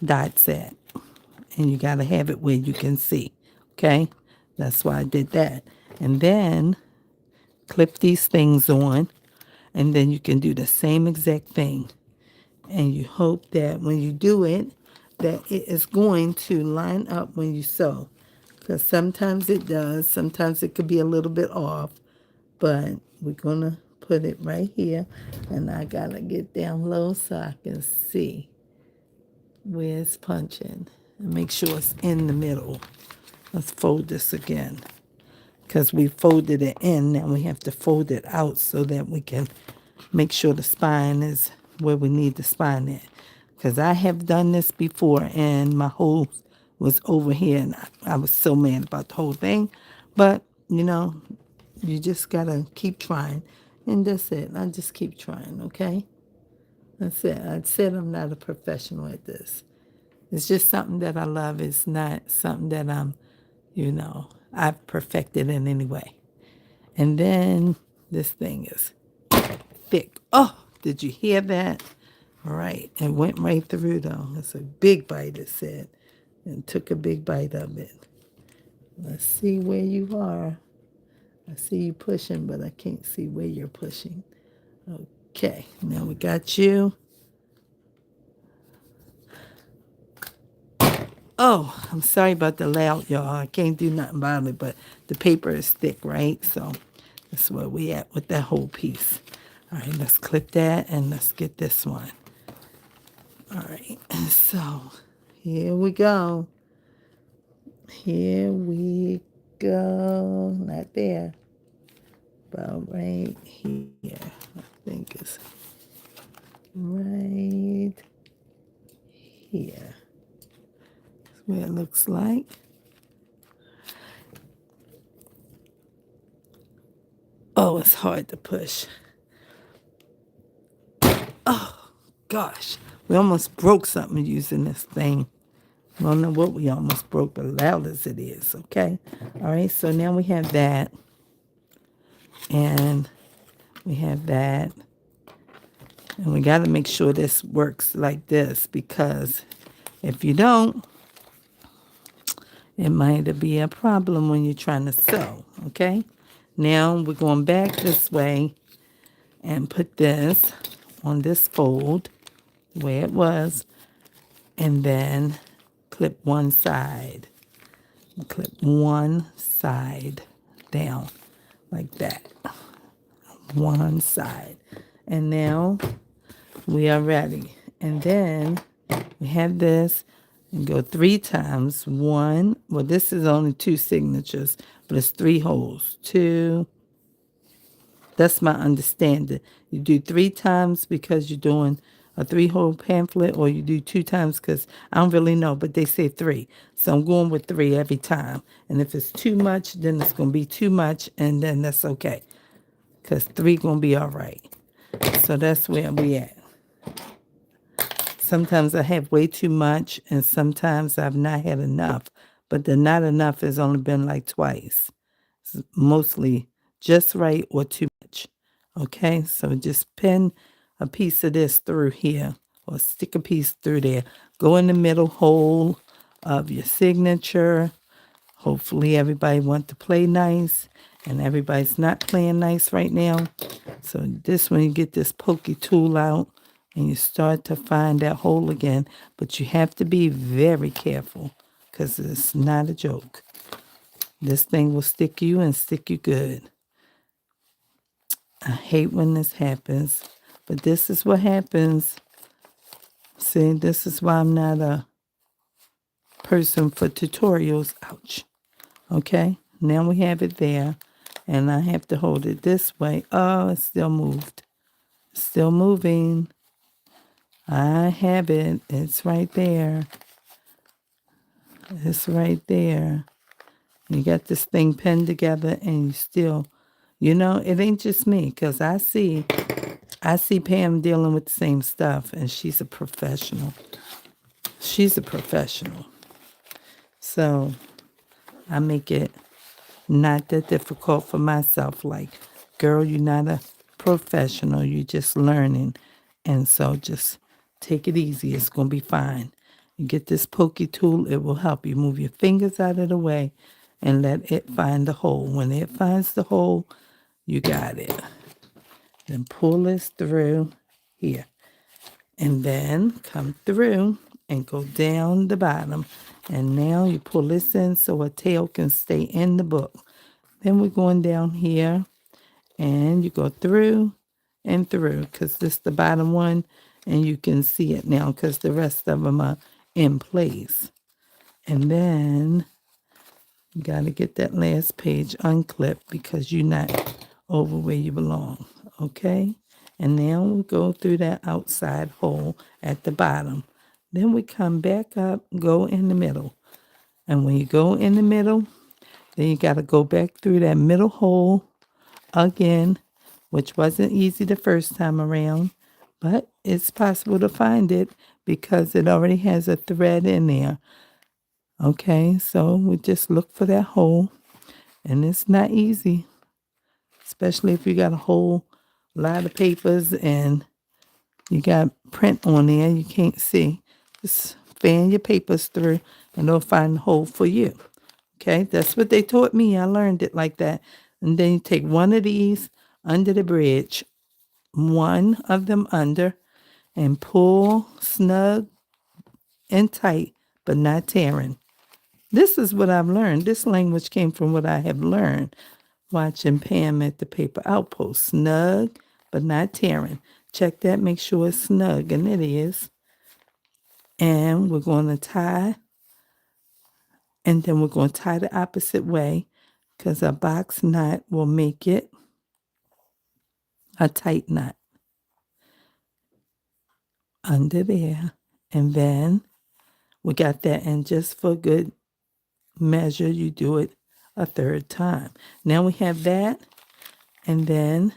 dots at. And you got to have it where you can see. Okay? That's why I did that. And then clip these things on, and then you can do the same exact thing. And you hope that when you do it, that it is going to line up when you sew. Because sometimes it does. Sometimes it could be a little bit off. But we're going to put it right here. And I got to get down low so I can see where it's punching. And make sure it's in the middle. Let's fold this again. Because we folded it in, now we have to fold it out so that we can make sure the spine is where we need the spine at. Because I have done this before, and my hole was over here, and I was so mad about the whole thing. But, you just got to keep trying. And that's it. I just keep trying, okay? That's it. I said I'm not a professional at this. It's just something that I love. It's not something that I've perfected in any way. And then this thing is thick. Oh, did you hear that? All right. It went right through, though. It's a big bite, it said. And took a big bite of it. Let's see where you are. I see you pushing, but I can't see where you're pushing. Okay. Now we got you. Oh, I'm sorry about the loud, y'all. I can't do nothing about it, but the paper is thick, right? So that's where we at with that whole piece. All right, let's clip that, and let's get this one. All right, so here we go. Here we go. Not there, but right here. I think it's right here. Where it looks like. Oh, it's hard to push. Oh, gosh. We almost broke something using this thing. I don't know what we almost broke, but loud as it is, okay? All right, so now we have that. And we have that. And we got to make sure this works like this, because if you don't, it might be a problem when you're trying to sew, okay? Now we're going back this way and put this on this fold where it was, and then clip one side. Clip one side down like that. One side. And now we are ready. And then we have this and go 3 times. 1, well, this is only 2 signatures, but it's 3 holes. 2, that's my understanding. You do 3 times because you're doing a 3-hole pamphlet, or you do 2 times because I don't really know, but they say 3. So I'm going with 3 every time. And if it's too much, then it's going to be too much, and then that's okay because 3 going to be all right. So that's where we at. Sometimes I have way too much, and sometimes I've not had enough. But the not enough has only been like twice. It's mostly just right or too much. Okay, so just pin a piece of this through here, or stick a piece through there. Go in the middle hole of your signature. Hopefully everybody wants to play nice, and everybody's not playing nice right now. So this one, you get this pokey tool out, and you start to find that hole again. But you have to be very careful because it's not a joke. This thing will stick you and stick you good. I hate when this happens, but this is what happens. See, this is why I'm not a person for tutorials. Ouch. Okay, now we have it there, and I have to hold it this way. Oh, it's still moved. Still moving. I have it. It's right there. It's right there. You got this thing pinned together, and you still, it ain't just me, because I see Pam dealing with the same stuff, and she's a professional. She's a professional. So I make it not that difficult for myself. Like, girl, you're not a professional. You're just learning. And so just take it easy. It's going to be fine. You get this pokey tool. It will help you move your fingers out of the way and let it find the hole. When it finds the hole, you got it. Then pull this through here. And then come through and go down the bottom. And now you pull this in so a tail can stay in the book. Then we're going down here, and you go through and through, because this is the bottom one, and you can see it now because the rest of them are in place. And then you got to get that last page unclipped because you're not over where you belong, okay? And now we go through that outside hole at the bottom. Then we come back up, go in the middle. And when you go in the middle, then you got to go back through that middle hole again, which wasn't easy the first time around, but it's possible to find it because it already has a thread in there. Okay, so we just look for that hole, and it's not easy, especially if you got a whole lot of papers and you got print on there you can't see. Just fan your papers through, and they'll find the hole for you. Okay, that's what they taught me. I learned it like that. And then you take one of these under the bridge, one of them under, and pull snug and tight, but not tearing. This is what I've learned. This language came from what I have learned watching Pam at the paper outpost. Snug, but not tearing. Check that, make sure it's snug, and it is. And we're going to tie, and then we're going to tie the opposite way, because a box knot will make it a tight knot under there. And then we got that, and just for good measure, you do it a third time. Now we have that, and then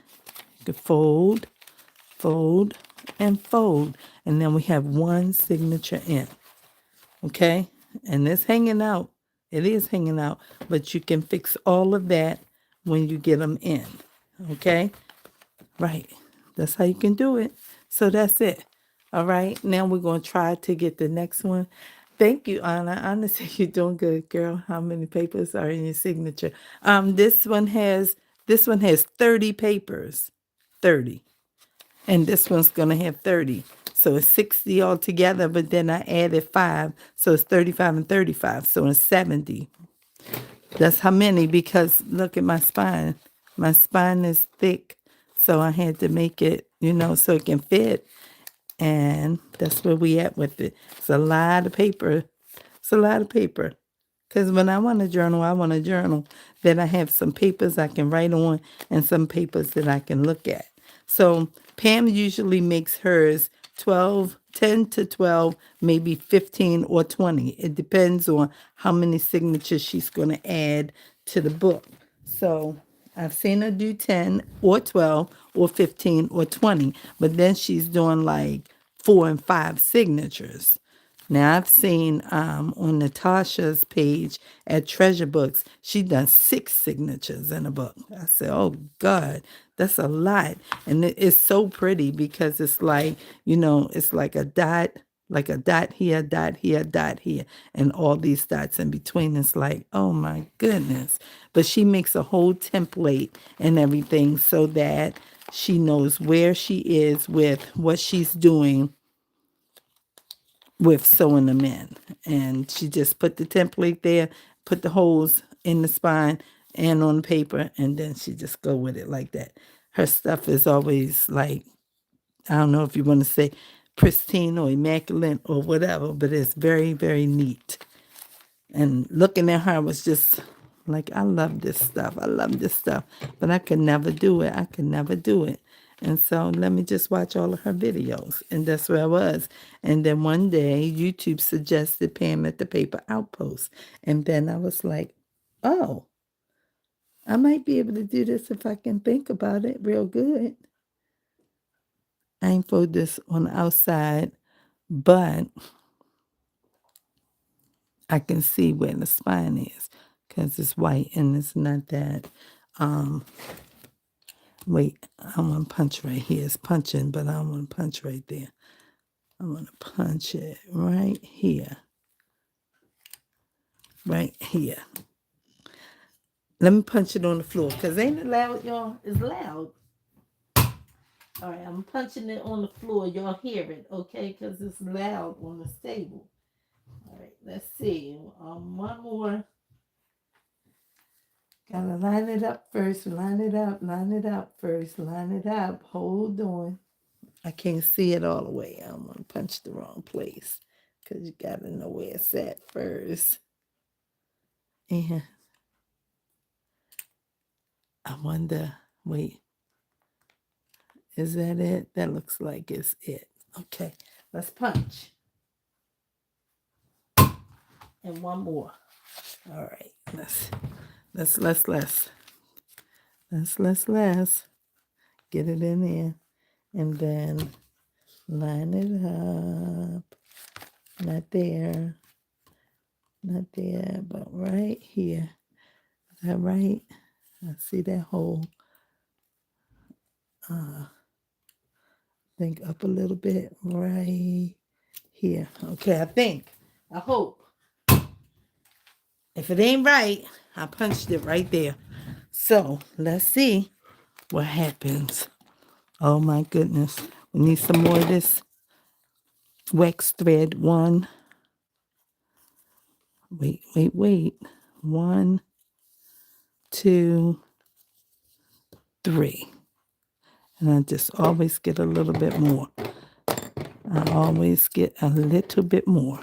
you can fold, fold, and fold. And then we have one signature in. Okay? And it's hanging out. It is hanging out, but you can fix all of that when you get them in. Okay? Right. That's how you can do it. So that's it. All right. Now we're going to try to get the next one. Thank you, Anna. Honestly, you're doing good, girl. How many papers are in your signature? This one has 30 papers. 30. And this one's going to have 30. So it's 60 altogether, but then I added 5. So it's 35 and 35. So it's 70. That's how many, because look at my spine. My spine is thick. So I had to make it, so it can fit. And that's where we at with it. It's a lot of paper. It's a lot of paper. Because when I want to journal, I want to journal that I have some papers I can write on and some papers that I can look at. So Pam usually makes hers 12, 10 to 12, maybe 15 or 20. It depends on how many signatures she's going to add to the book. So I've seen her do 10 or 12 or 15 or 20, but then she's doing like 4 and 5 signatures. Now, I've seen on Natasha's page at Treasure Books, she does 6 signatures in a book. I said, oh, God, that's a lot. And it's so pretty because it's like, it's like a dot here, dot here, dot here, and all these dots in between. It's like, oh, my goodness. But she makes a whole template and everything so that she knows where she is with what she's doing with sewing them in. And she just put the template there, put the holes in the spine and on the paper, and then she just go with it like that. Her stuff is always like, I don't know if you want to say pristine or immaculate or whatever, but it's very, very neat. And looking at her was just like, I love this stuff. I love this stuff. But I could never do it. I could never do it. And so let me just watch all of her videos. And that's where I was. And then one day, YouTube suggested Pam at the Paper Outpost. And then I was like, oh, I might be able to do this if I can think about it real good. I ain't fold this on the outside, but I can see where the spine is because it's white and it's not that. Wait, I want to punch right here. It's punching, but I don't want to punch right there. I want to punch it right here. Right here. Let me punch it on the floor because ain't it loud, y'all? It's loud. All right, I'm punching it on the floor. Y'all hear it, okay? Because it's loud on the table. All right, let's see. One more. Gotta line it up first. Line it up first. Line it up. Hold on. I can't see it all the way. I don't want to punch the wrong place because you gotta know where it's at first. And I wonder, wait, is that it? That looks like it's it. Okay, let's punch. And one more. All right, let's get it in there. And then line it up. Not there, but right here. Is that right? I see that hole. Think up a little bit right here. Okay, I hope. If it ain't right, I punched it right there. So let's see what happens. Oh my goodness. We need some more of this wax thread. One. Wait. 1, 2, 3. And I just always get a little bit more. I always get a little bit more.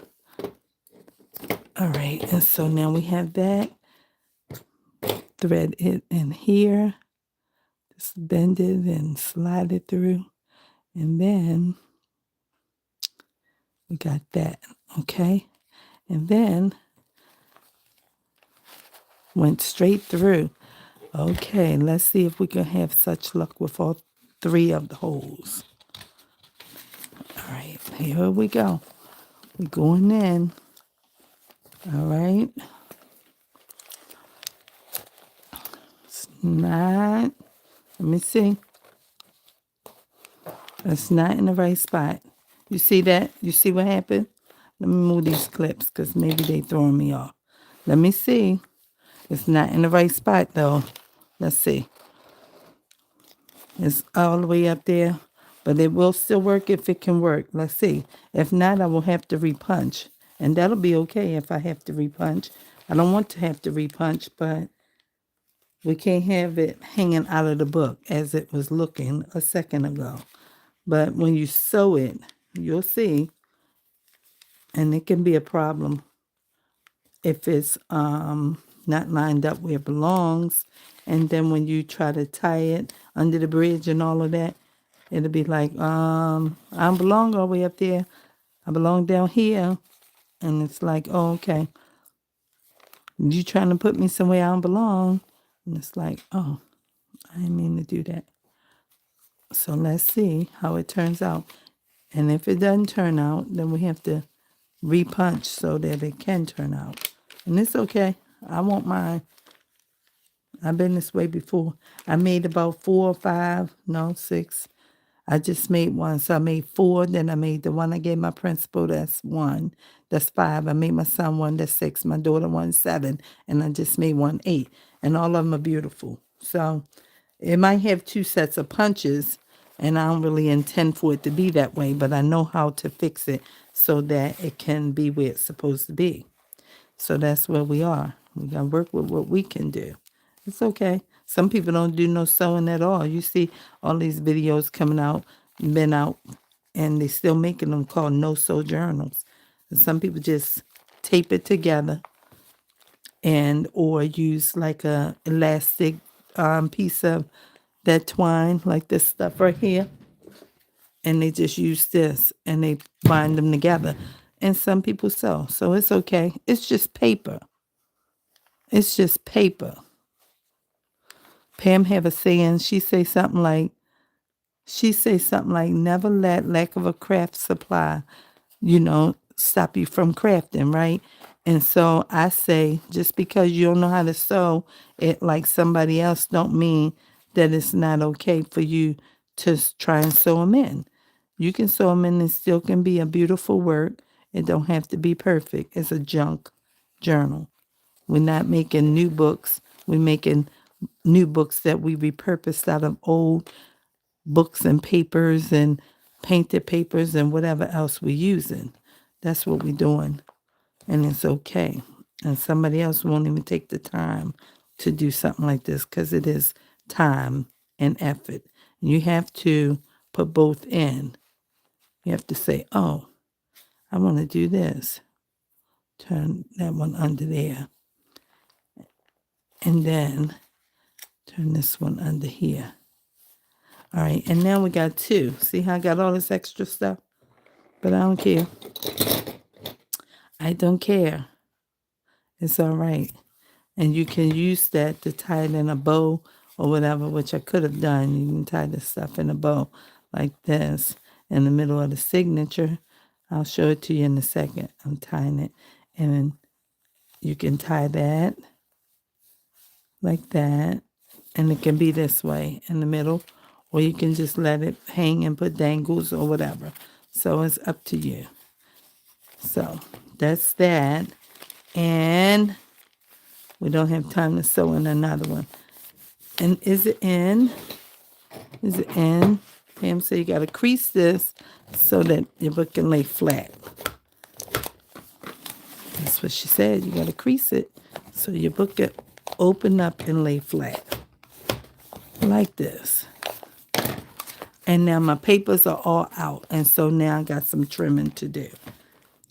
All right, and so now we have that. Thread it in here. Just bend it and slide it through. And then we got that, okay? And then went straight through. Okay, let's see if we can have such luck with all 3 of the holes. All right, here we go. We're going in. All right. It's not, let me see. It's not in the right spot. You see that? You see what happened? Let me move these clips because maybe they throwing me off. Let me see. It's not in the right spot though. Let's see. It's all the way up there, but it will still work if it can work. Let's see. If not, I will have to repunch, and that'll be okay if I have to repunch. I don't want to have to repunch, but we can't have it hanging out of the book as it was looking a second ago. But when you sew it, you'll see. And it can be a problem if it's not lined up where it belongs. And then when you try to tie it under the bridge and all of that, it'll be like, I don't belong all the way up there. I belong down here. And it's like, oh, okay. You trying to put me somewhere I don't belong. And it's like, oh, I didn't mean to do that. So let's see how it turns out. And if it doesn't turn out, then we have to repunch so that it can turn out. And it's okay. I won't mind. I've been this way before. I made about 4 or 5, no, 6. I just made one. So I made 4. Then I made the one I gave my principal. That's 1. That's 5. I made my son one. That's 6. My daughter one, 7. And I just made one, 8. And all of them are beautiful. So it might have 2 sets of punches. And I don't really intend for it to be that way. But I know how to fix it so that it can be where it's supposed to be. So that's where we are. We got to work with what we can do. It's okay. Some people don't do no sewing at all. You see all these videos coming out, been out, and they still making them called no-sew journals. And some people just tape it together and or use like a elastic piece of that twine, like this stuff right here. And they just use this and they bind them together. And some people sew. So it's okay. It's just paper. It's just paper. Pam have a saying, she say something like, never let lack of a craft supply, stop you from crafting, right? And so I say, just because you don't know how to sew it like somebody else don't mean that it's not okay for you to try and sew them in. You can sew them in and still can be a beautiful work. It don't have to be perfect. It's a junk journal. We're not making new books. We're making new books that we repurposed out of old books and papers and painted papers and whatever else we're using. That's what we're doing. And it's okay. And somebody else won't even take the time to do something like this because it is time and effort. You have to put both in. You have to say, oh, I want to do this. Turn that one under there. And then turn this one under here. All right, and now we got 2. See how I got all this extra stuff? But I don't care. I don't care. It's all right. And you can use that to tie it in a bow or whatever, which I could have done. You can tie this stuff in a bow like this in the middle of the signature. I'll show it to you in a second. I'm tying it. And then you can tie that like that. And it can be this way in the middle. Or you can just let it hang and put dangles or whatever. So it's up to you. So that's that. And we don't have time to sew in another one. And is it in? Is it in? Pam said you got to crease this so that your book can lay flat. That's what she said. You got to crease it so your book can open up and lay flat. Like this. And now my papers are all out. And so now I got some trimming to do.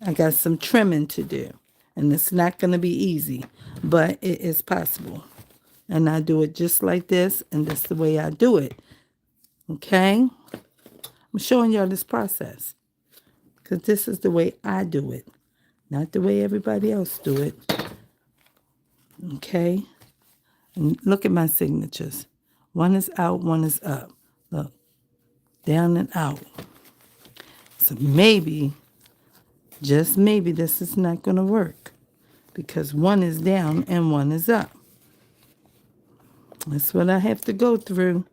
And it's not going to be easy, but it is possible. And I do it just like this. And that's the way I do it. Okay? I'm showing y'all this process. Because this is the way I do it. Not the way everybody else do it. Okay? And look at my signatures. One is out, one is up. Look. Down and out. So maybe, just maybe, this is not going to work. Because one is down and one is up. That's what I have to go through.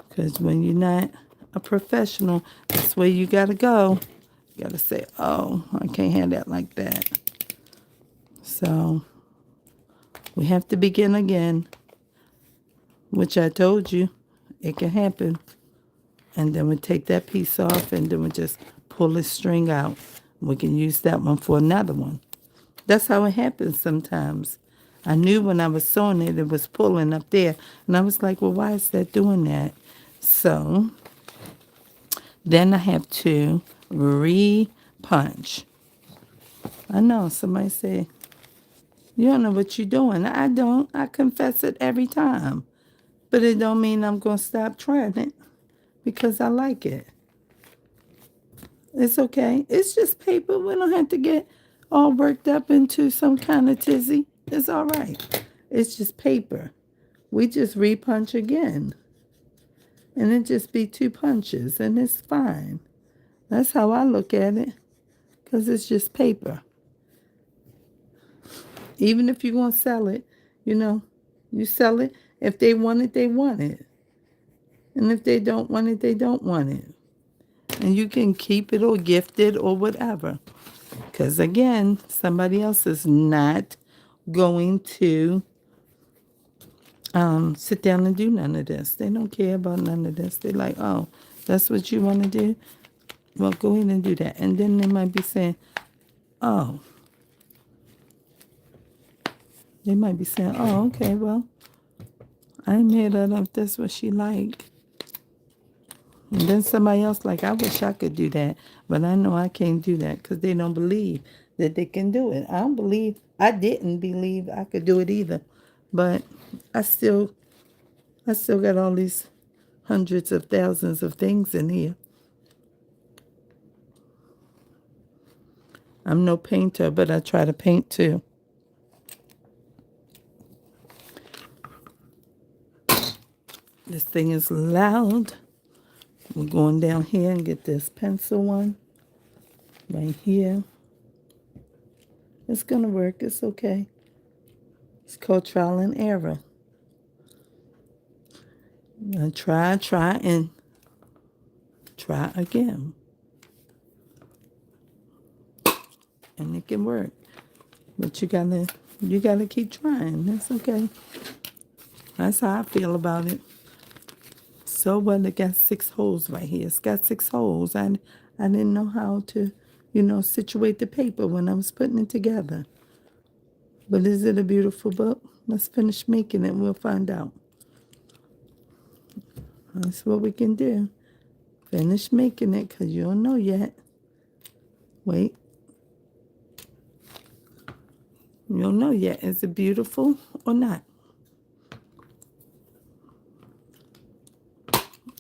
Because when you're not a professional, that's where you got to go. You got to say, oh, I can't have that like that. So we have to begin again. Which I told you, it can happen. And then we take that piece off and then we just pull the string out. We can use that one for another one. That's how it happens sometimes. I knew when I was sewing it, it was pulling up there. And I was like, well, why is that doing that? So Then I have to re-punch. I know somebody say, you don't know what you're doing. I don't. I confess it every time. But it don't mean I'm going to stop trying it because I like it. It's okay. It's just paper. We don't have to get all worked up into some kind of tizzy. It's all right. It's just paper. We just re-punch again. And it just be 2 punches and it's fine. That's how I look at it because it's just paper. Even if you're going to sell it, you sell it. If they want it, they want it. And if they don't want it, they don't want it. And you can keep it or gift it or whatever. Because again, somebody else is not going to sit down and do none of this. They don't care about none of this. They're like, oh, that's what you want to do? Well, go ahead and do that. And then they might be saying, oh, okay, well, I made her if that's what she like. And then somebody else like, I wish I could do that, but I know I can't do that because they don't believe that they can do it. I didn't believe I could do it either, but I still got all these hundreds of thousands of things in here. I'm no painter, but I try to paint too. This thing is loud. We're going down here and get this pencil one right here. It's going to work. It's okay. It's called trial and error. I try, and try again. And it can work. But you gotta keep trying. That's okay. That's how I feel about it. So what? It got 6 holes right here. It's got 6 holes. I didn't know how to, situate the paper when I was putting it together. But is it a beautiful book? Let's finish making it and we'll find out. That's what we can do. Finish making it because you don't know yet. Wait. You don't know yet. Is it beautiful or not?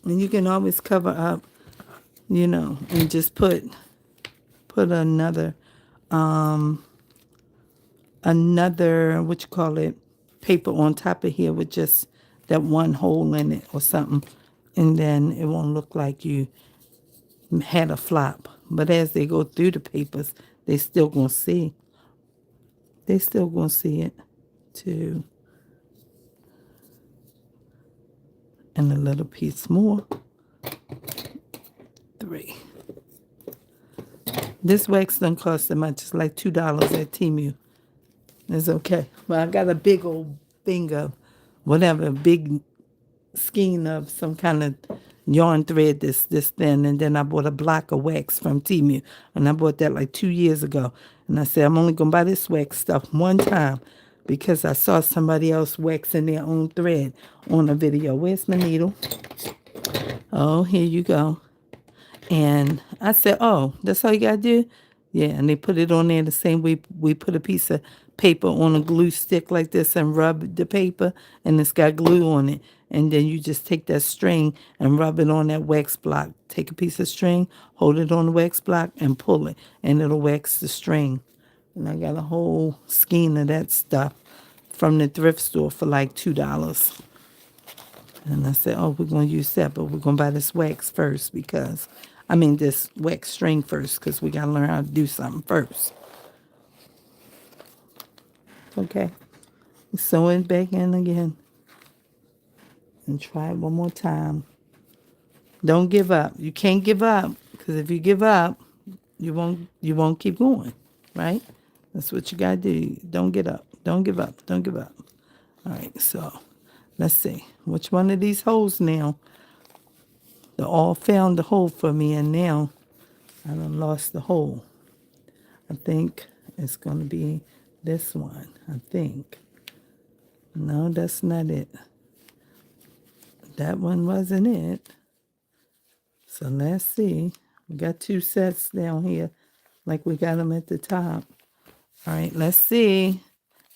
And you can always cover up, and just put another, paper on top of here with just that one hole in it or something. And then it won't look like you had a flop. But as they go through the papers, they still going to see. They still going to see it too. And a little piece more. 3. This wax don't cost that much. It's like $2 at Temu. It's okay. Well, I got a big old thing of whatever, big skein of some kind of yarn thread this thin, and then I bought a block of wax from Temu, and I bought that like 2 years ago. And I said, I'm only going to buy this wax stuff one time because I saw somebody else waxing their own thread on a video. Where's my needle? Oh, here you go. And I said, oh, that's all you got to do? Yeah, and they put it on there the same way we put a piece of paper on a glue stick like this and rub the paper, and it's got glue on it. And then you just take that string and rub it on that wax block. Take a piece of string, hold it on the wax block, and pull it, and it'll wax the string. And I got a whole skein of that stuff from the thrift store for like $2. And I said, oh, we're going to use that, but we're going to buy this wax first this wax string first because we got to learn how to do something first. Okay. Sew it back in again. And try it one more time. Don't give up. You can't give up because if you give up, you won't keep going, right? That's what you got to do. Don't get up. Don't give up. Don't give up. All right, so let's see. Which one of these holes now? They all found the hole for me, and now I done lost the hole. I think it's going to be this one, I think. No, that's not it. That one wasn't it. So let's see. We got 2 sets down here, like we got them at the top. All right, let's see.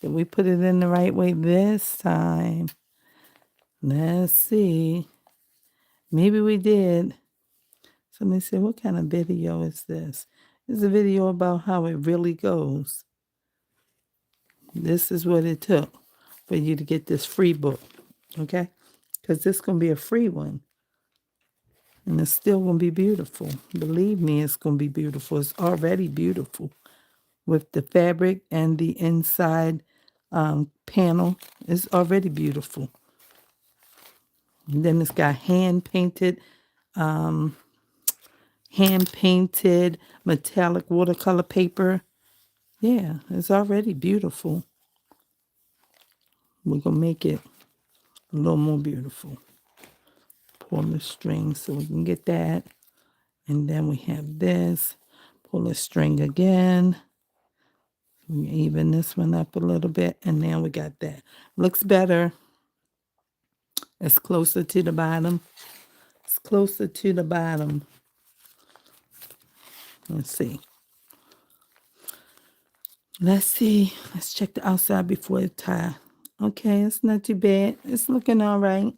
Did we put it in the right way this time? Let's see. Maybe we did. Somebody said, what kind of video is this? It's a video about how it really goes. This is what it took for you to get this free book, okay? Because this is going to be a free one. And it's still going to be beautiful. Believe me, it's going to be beautiful. It's already beautiful with the fabric and the inside panel. It's already beautiful. And then it's got hand-painted metallic watercolor paper. Yeah, it's already beautiful. We're going to make it a little more beautiful. Pull the string so we can get that. And then we have this. Pull the string again. We even this one up a little bit. And now we got that. Looks better. It's closer to the bottom. It's closer to the bottom. Let's see. Let's see. Let's check the outside before it tie. Okay, it's not too bad. It's looking all right.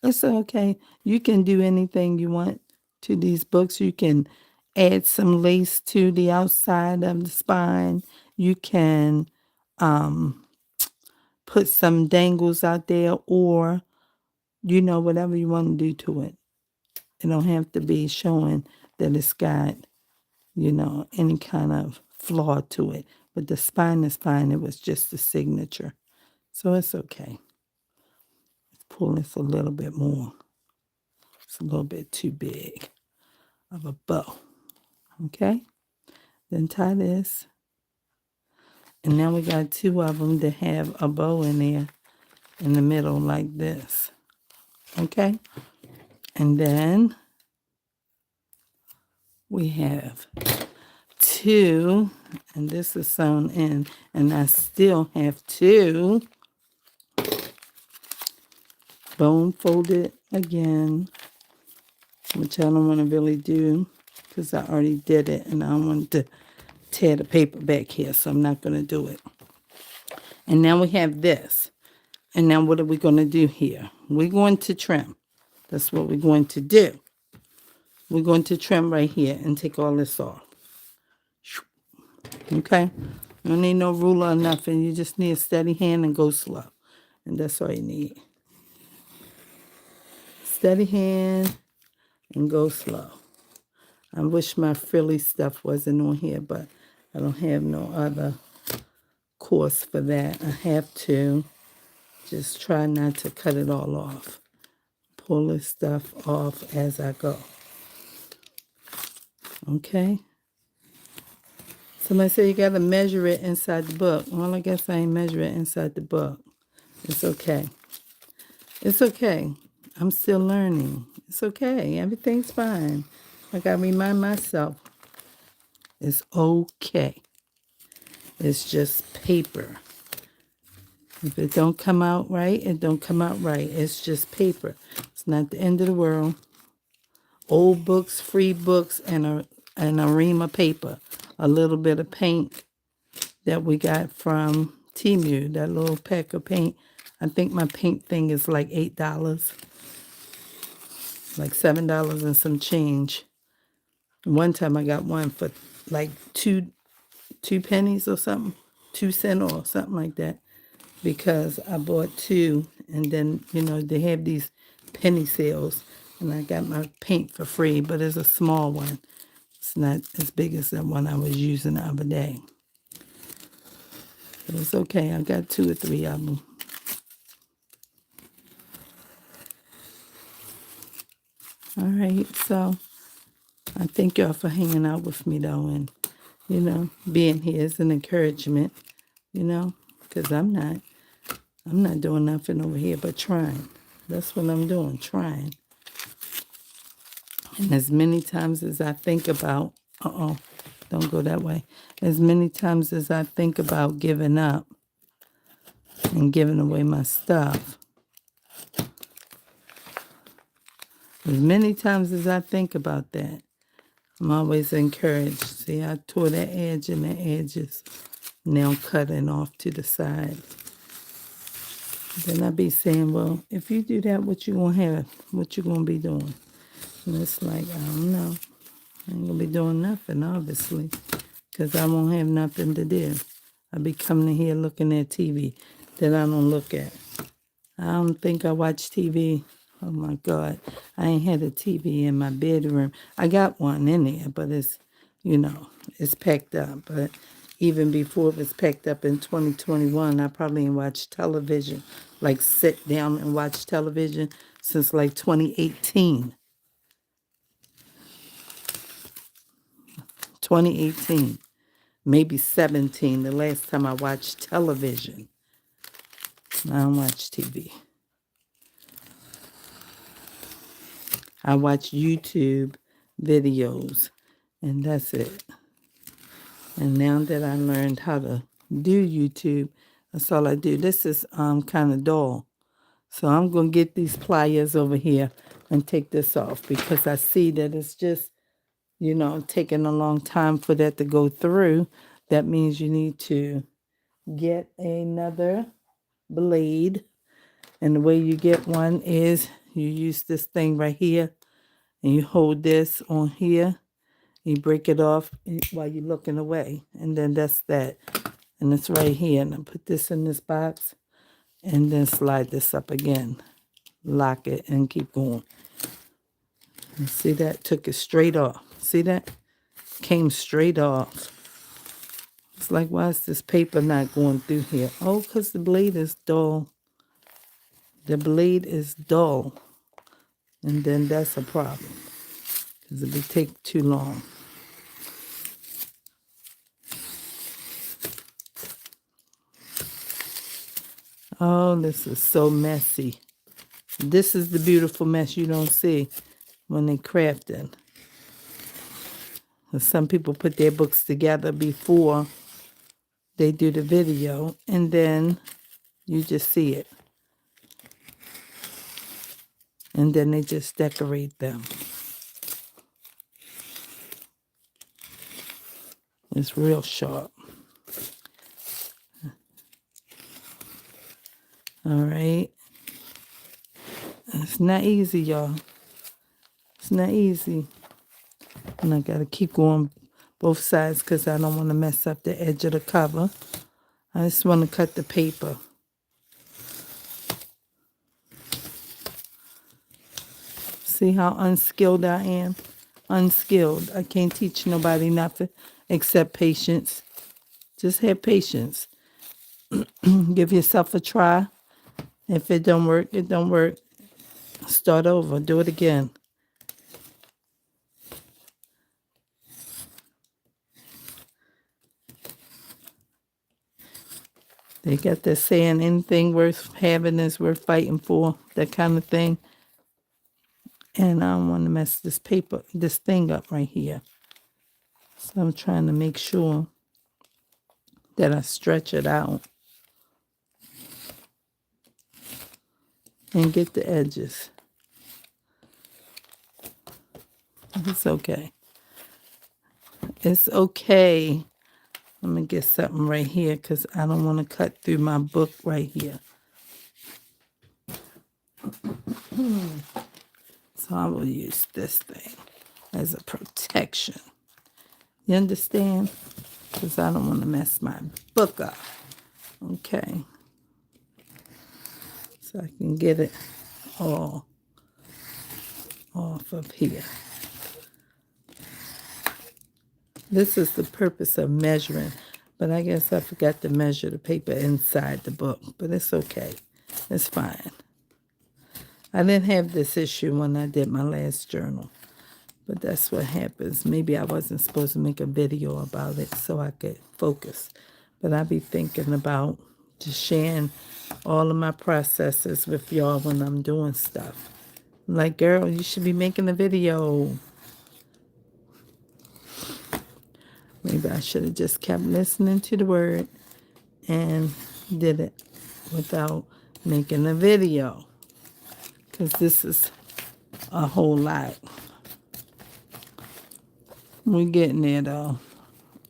It's okay. You can do anything you want to these books. You can add some lace to the outside of the spine. You can put some dangles out there, or, whatever you want to do to it. It don't have to be showing that it's got, any kind of flaw to it. But the spine is fine. It was just the signature. So it's okay. Let's pull this a little bit more. It's a little bit too big of a bow. Okay? Then tie this. And now we got 2 of them that have a bow in there in the middle like this. Okay? And then we have 2, and this is sewn in, and I still have 2 bone folded again, which I don't want to really do because I already did it, and I don't want to tear the paper back here, so I'm not going to do it. And now we have this. And now what are we going to do here? We're going to trim. That's what we're going to do. We're going to trim right here and take all this off. Okay? You don't need no ruler or nothing. You just need a steady hand and go slow. And that's all you need. Steady hand and go slow. I wish my frilly stuff wasn't on here, but I don't have no other course for that. I have to just try not to cut it all off. Pull this stuff off as I go. Okay? Somebody said you got to measure it inside the book. Well, I guess I ain't measure it inside the book. It's okay. It's okay. I'm still learning. It's okay. Everything's fine. I got to remind myself, it's okay. It's just paper. If it don't come out right, it don't come out right. It's just paper. It's not the end of the world. Old books, free books, and a ream of paper. A little bit of paint that we got from Temu, that little pack of paint. I think my paint thing is like $8. Like $7 and some change. One time I got one for like two pennies or something. 2 cents or something like that. Because I bought 2, and then, they have these penny sales, and I got my paint for free, but it's a small one. It's not as big as the one I was using the other day. But it's okay. I got 2 or 3 of them. All right, so I thank y'all for hanging out with me, though, and, being here is an encouragement, because I'm not doing nothing over here but trying. That's what I'm doing, trying. And as many times as I think about, don't go that way. As many times as I think about giving up and giving away my stuff, As many times as I think about that, I'm always encouraged. See, I tore that edge and the edge is now cutting off to the side. Then I be saying, well, if you do that, what you gonna have? What you gonna be doing? And it's like, I don't know. I ain't gonna be doing nothing, obviously, because I won't have nothing to do. I be coming in here looking at TV that I don't look at. I don't think I watch TV. Oh my God. I ain't had a TV in my bedroom. I got one in there, but it's, it's packed up. But even before it was packed up in 2021, I probably ain't watched television, like sit down and watch television since like 2018. 2018, maybe 17, the last time I watched television. I don't watch TV. I watch YouTube videos, and that's it. And now that I learned how to do YouTube, that's all I do. This is kind of dull. So I'm going to get these pliers over here and take this off because I see that it's just, taking a long time for that to go through. That means you need to get another blade. And the way you get one is you use this thing right here and you hold this on here. You break it off while you're looking away. And then that's that. And it's right here. And I put this in this box and then slide this up again. Lock it and keep going. And see that? Took it straight off. See that? Came straight off. It's like, why is this paper not going through here? Oh, because the blade is dull. The blade is dull. And then that's a problem. Because it would take too long. Oh, this is so messy. This is the beautiful mess you don't see when they crafting. Some people put their books together before they do the video, and then you just see it. And then they just decorate them. It's real sharp. All right. It's not easy, y'all. It's not easy. And I got to keep going both sides because I don't want to mess up the edge of the cover. I just want to cut the paper. See how unskilled I am? Unskilled. I can't teach nobody nothing except patience. Just have patience. Give yourself a try. If it don't work, it don't work. Start over. Do it again. They got this saying, anything worth having is worth fighting for, that kind of thing. And I don't want to mess this thing up right here. So I'm trying to make sure that I stretch it out and get the edges. It's okay. It's okay. I'm going to get something right here because I don't want to cut through my book right here. So I will use this thing as a protection. You understand? Because I don't want to mess my book up. Okay. So I can get it all off of here. This is the purpose of measuring, but I guess I forgot to measure the paper inside the book, but it's okay. It's fine. I didn't have this issue when I did my last journal, but that's what happens. Maybe I wasn't supposed to make a video about it so I could focus, but I be thinking about just sharing all of my processes with y'all when I'm doing stuff. I'm like, girl, you should be making a video. Maybe I should have just kept listening to the word and did it without making a video. Because this is a whole lot. We're getting there, though.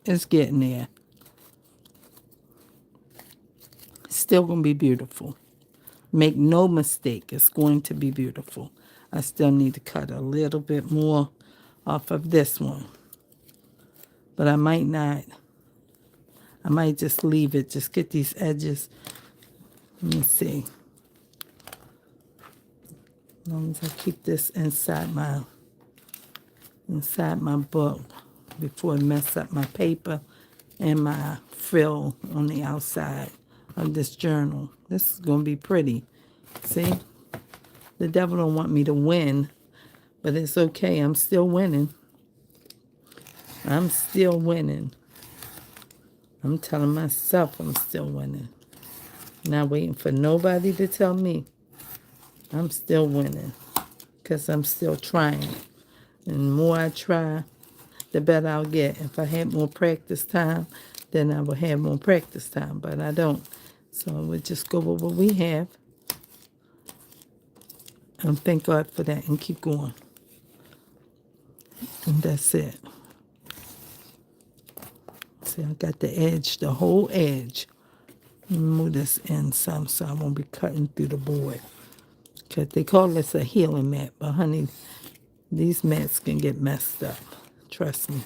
It's getting there. Still going to be beautiful. Make no mistake, it's going to be beautiful. I still need to cut a little bit more off of this one. But I might not. I might just leave it. Just get these edges. Let me see. As long as I keep this inside my book before I mess up my paper and my frill on the outside of this journal. This is going to be pretty. See? The devil don't want me to win, but it's okay. I'm still winning. I'm still winning. I'm telling myself I'm still winning. Not waiting for nobody to tell me. I'm still winning because I'm still trying. And the more I try, the better I'll get. If I had more practice time, then I would have more practice time, but I don't. So we'll just go with what we have. And thank God for that and keep going. And that's it. See, I got the edge, the whole edge. Let me move this in some so I won't be cutting through the board. Because they call this a healing mat, but honey, these mats can get messed up. Trust me.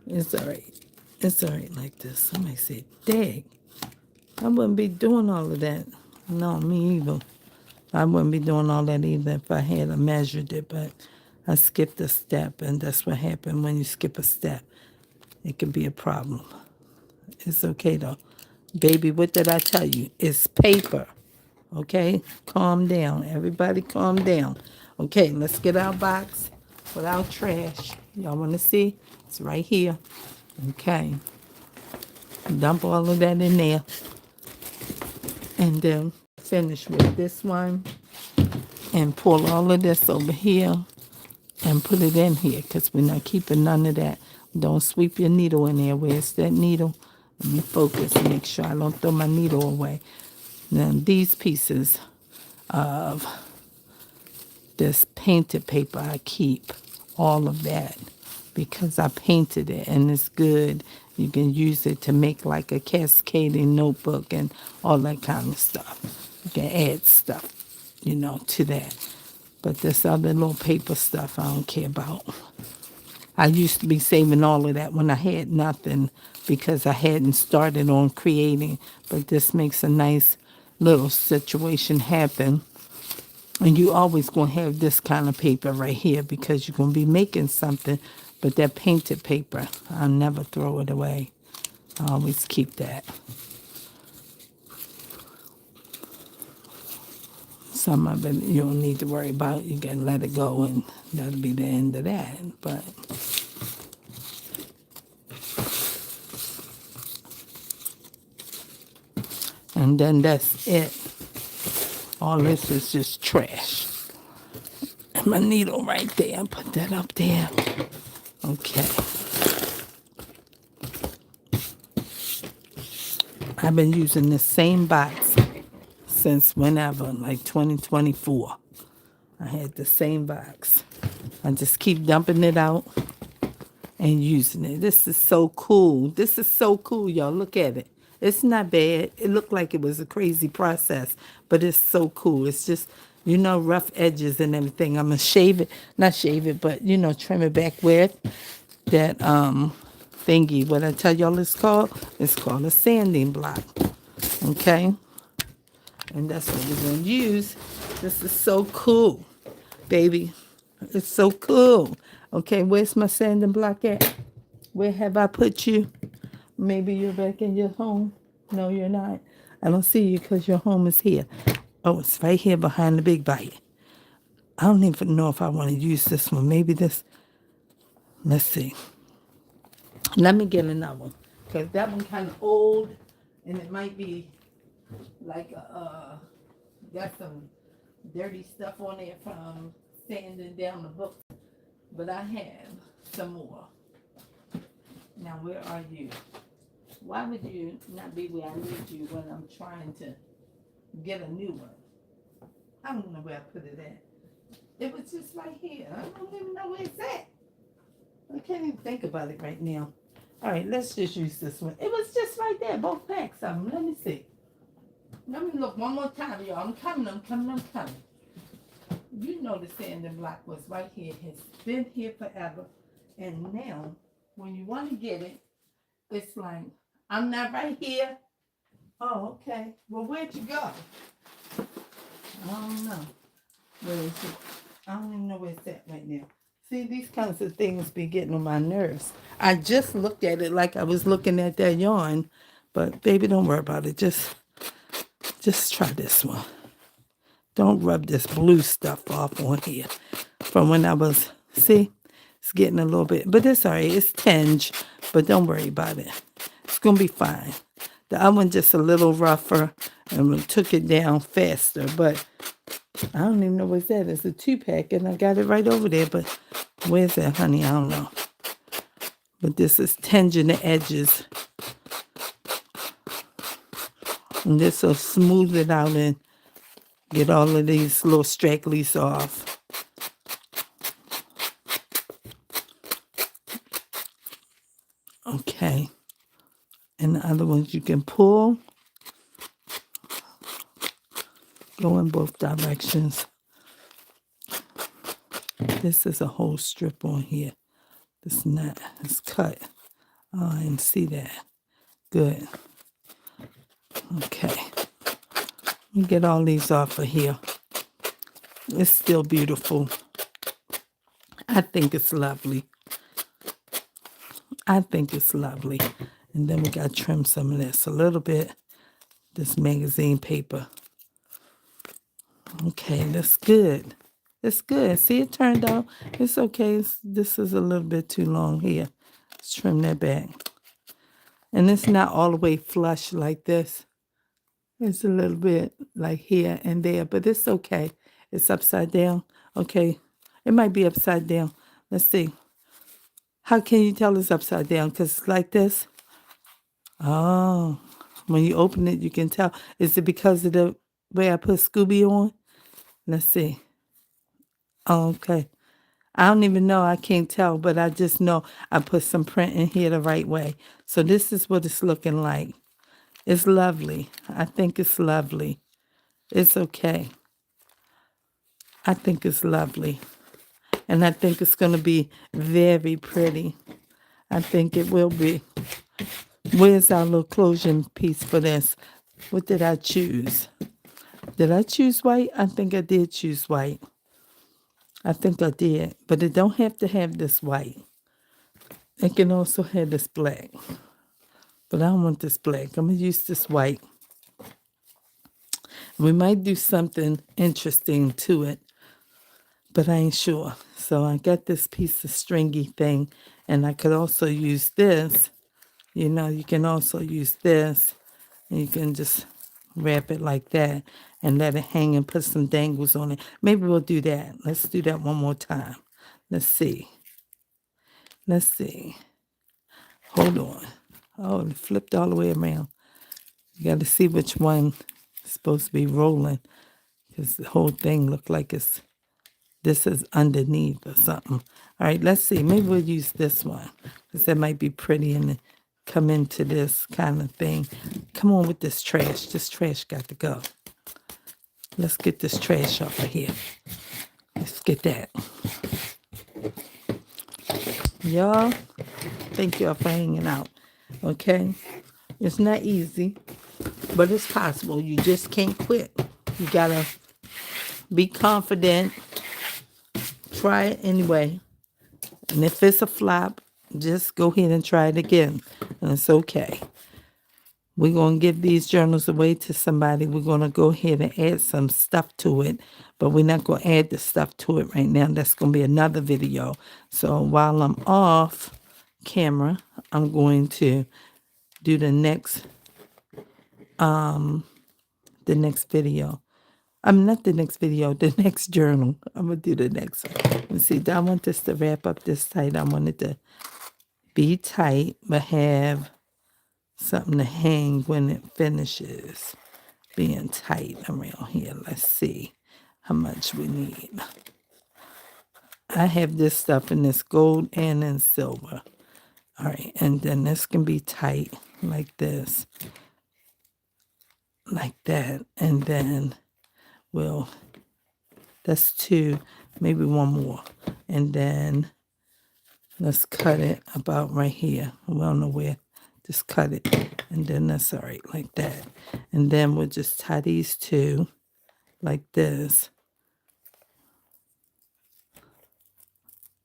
It's all right. It's all right like this. Somebody say, dang, I wouldn't be doing all of that. No, me either. I wouldn't be doing all that either if I had measured it, but I skipped a step, and that's what happened when you skip a step. It can be a problem. It's okay, though. Baby, what did I tell you? It's paper, okay? Calm down. Everybody calm down. Okay, let's get our box without trash. Y'all want to see? It's right here. Okay. Dump all of that in there. And then finish with this one. And pull all of this over here and put it in here because we're not keeping none of that. Don't sweep your needle in there. Where's that needle? Let me focus and make sure I don't throw my needle away. Now, these pieces of this painted paper, I keep all of that because I painted it and it's good. You can use it to make like a cascading notebook and all that kind of stuff. You can add stuff, to that. But this other little paper stuff I don't care about. I used to be saving all of that when I had nothing because I hadn't started on creating. But this makes a nice little situation happen. And you always going to have this kind of paper right here because you're going to be making something. But that painted paper, I'll never throw it away. I always keep that. Some of it you don't need to worry about. You can let it go and that'll be the end of that. But and then that's it. All this is just trash. And my needle right there. Put that up there. Okay. I've been using the same box since whenever, like 2024. I had the same box. I just keep dumping it out and using it. This is so cool. This is so cool, y'all. Look at it. It's not bad. It looked like it was a crazy process, but it's so cool. It's just, rough edges and everything. I'm going to shave it. Not shave it, but, trim it back with that thingy. What I tell y'all it's called? It's called a sanding block. Okay? And that's what we're going to use. This is so cool, baby. It's so cool. Okay, where's my sanding block at? Where have I put you? Maybe you're back in your home. No, you're not. I don't see you because your home is here. Oh, it's right here behind the big bite. I don't even know if I want to use this one. Maybe this. Let's see. Let me get another one because that one kind of old and it might be like got some dirty stuff on it from sanding down the book. But I have some more. Now, where are you? Why would you not be where I need you when I'm trying to get a new one. I don't know where I put it at. It was just right here. I don't even know where it's at. I can't even think about it right now. All right, let's just use this one. It was just right there, both packs of them. Let me see. Let me look one more time, y'all. I'm coming. You know the sanding block was right here. It's been here forever. And now, when you want to get it, it's like, I'm not right here. Oh, okay. Well, where'd you go? I don't know. Where is it? I don't even know where it's at right now. See, these kinds of things be getting on my nerves. I just looked at it like I was looking at that yarn, but baby, don't worry about it. Just try this one. Don't rub this blue stuff off on here. From when I was, see, it's getting a little bit, but it's all right. It's tinge, but don't worry about it. It's going to be fine. The other one just a little rougher, and we took it down faster, but I don't even know what's that. It's a 2-pack, and I got it right over there, but where's that, honey? I don't know. But this is tinging the edges. And this will smooth it out and get all of these little stragglies off. Okay. And the other ones you can pull. Go in both directions. This is a whole strip on here. This not, it's cut. Oh, I didn't see that. Good. Okay. Let me get all these off of here. It's still beautiful. I think it's lovely. And then we got to trim some of this a little bit. This magazine paper. Okay, that's good. It's good. See, it turned out. It's okay. This is a little bit too long here. Let's trim that back. And it's not all the way flush like this. It's a little bit like here and there, but it's okay. It's upside down. Okay. It might be upside down. Let's see. How can you tell it's upside down? Because it's like this. Oh, when you open it, you can tell. Is it because of the way I put Scooby on? Let's see. Oh, okay. I don't even know. I can't tell, but I just know I put some print in here the right way. So this is what it's looking like. It's lovely. I think it's lovely. It's okay. I think it's lovely. And I think it's going to be very pretty. I think it will be. Where's our little closing piece for this? What did I choose? Did I choose white? I think I did choose white. I think I did. But it don't have to have this white. It can also have this black. But I don't want this black. I'm going to use this white. We might do something interesting to it, but I ain't sure. So I got this piece of stringy thing, and I could also use this. You know, you can also use this, and you can just wrap it like that and let it hang and put some dangles on it. Maybe we'll do that. Let's do that one more time. Let's see. Hold on. Oh, it flipped all the way around. You got to see which one is supposed to be rolling, because the whole thing looked like this is underneath or something. All right, let's see. Maybe we'll use this one, because that might be pretty and come into this kind of thing. Come on with this trash. This trash got to go. Let's get this trash off of here. Let's get that. Y'all, thank y'all for hanging out. Okay? It's not easy, but it's possible. You just can't quit. You got to be confident. Try it anyway. And if it's a flop, just go ahead and try it again. And it's okay. We're going to give these journals away to somebody. We're going to go ahead and add some stuff to it. But we're not going to add the stuff to it right now. That's going to be another video. So while I'm off camera, I'm going to do the next video. Not the next video, the next journal. I'm going to do the next one. Let's see, I want this to wrap up this tight. I want it to be tight, but have something to hang when it finishes. being tight around here. Let's see how much we need. I have this stuff in this gold and in silver. All right, and then this can be tight like this, like that, and then that's 2, maybe 1 more, and then let's cut it about right here. We don't know where. Just cut it, and then that's all right, like that, and then we'll just tie these 2 like this,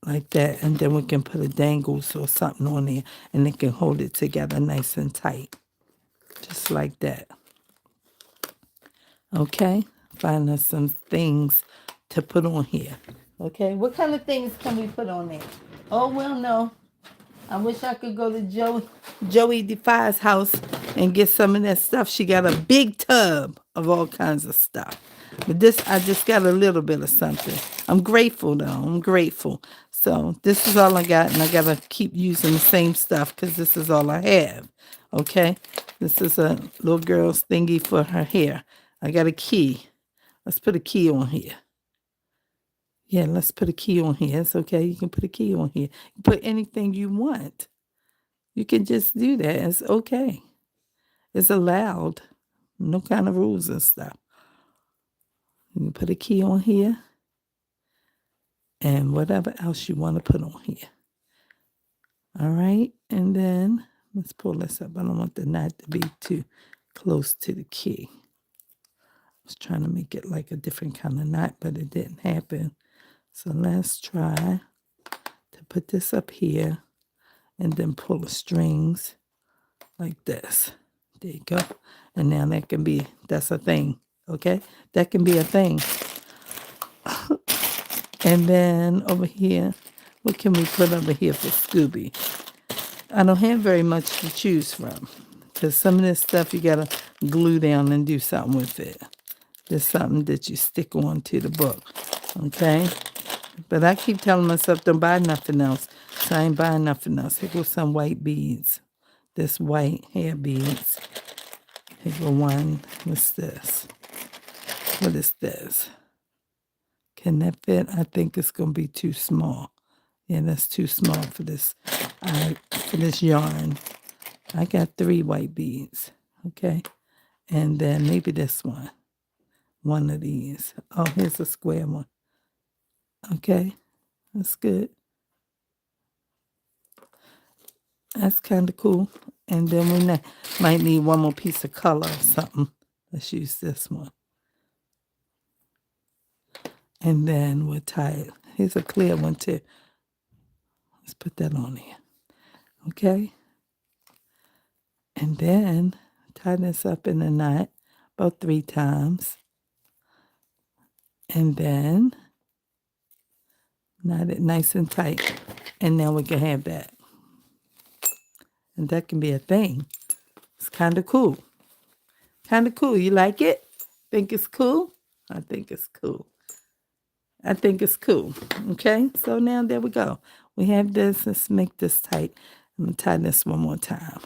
like that, and then we can put a dangles or something on there, and it can hold it together nice and tight, just like that. Okay, find us some things to put on here. Okay, what kind of things can we put on there? Oh, well, no. I wish I could go to Joey Defy's house and get some of that stuff. She got a big tub of all kinds of stuff. But this, I just got a little bit of something. I'm grateful, though. I'm grateful. So this is all I got, and I got to keep using the same stuff because this is all I have. Okay? This is a little girl's thingy for her hair. I got a key. Let's put a key on here. Yeah, let's put a key on here. It's okay. You can put a key on here. You put anything you want. You can just do that. It's okay. It's allowed. No kind of rules and stuff. You can put a key on here. And whatever else you want to put on here. All right. And then let's pull this up. I don't want the knot to be too close to the key. I was trying to make it like a different kind of knot, but it didn't happen. So let's try to put this up here and then pull the strings like this. There you go. And now that's a thing, okay? That can be a thing. And then over here, what can we put over here for Scooby? I don't have very much to choose from because some of this stuff you got to glue down and do something with it. There's something that you stick on to the book, okay? But I keep telling myself, don't buy nothing else. So I ain't buying nothing else. Here goes some white beads. This white hair beads. Here go one. What's this? What is this? Can that fit? I think it's going to be too small. Yeah, that's too small for this yarn. I got 3 white beads, okay? And then maybe this one. One of these. Oh, here's a square one. Okay, that's good. That's kind of cool. And then we might need one more piece of color or something. Let's use this one. And then we'll tie it. Here's a clear one too. Let's put that on there. Okay. And then tie this up in a knot about 3 times. And then knot it nice and tight. And now we can have that. And that can be a thing. It's kind of cool. Kind of cool. You like it? Think it's cool? I think it's cool. I think it's cool. Okay, so now there we go. We have this. Let's make this tight. I'm going to tie this one more time.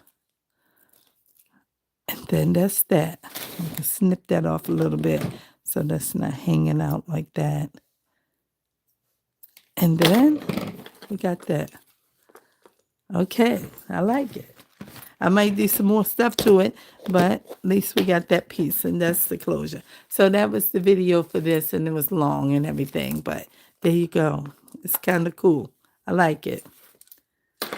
And then that's that. I'm going to snip that off a little bit so that's not hanging out like that. And then we got that. Okay, I like it. I might do some more stuff to it, but at least we got that piece, and that's the closure. So that was the video for this, and it was long and everything, but there you go. It's kind of cool. I like it.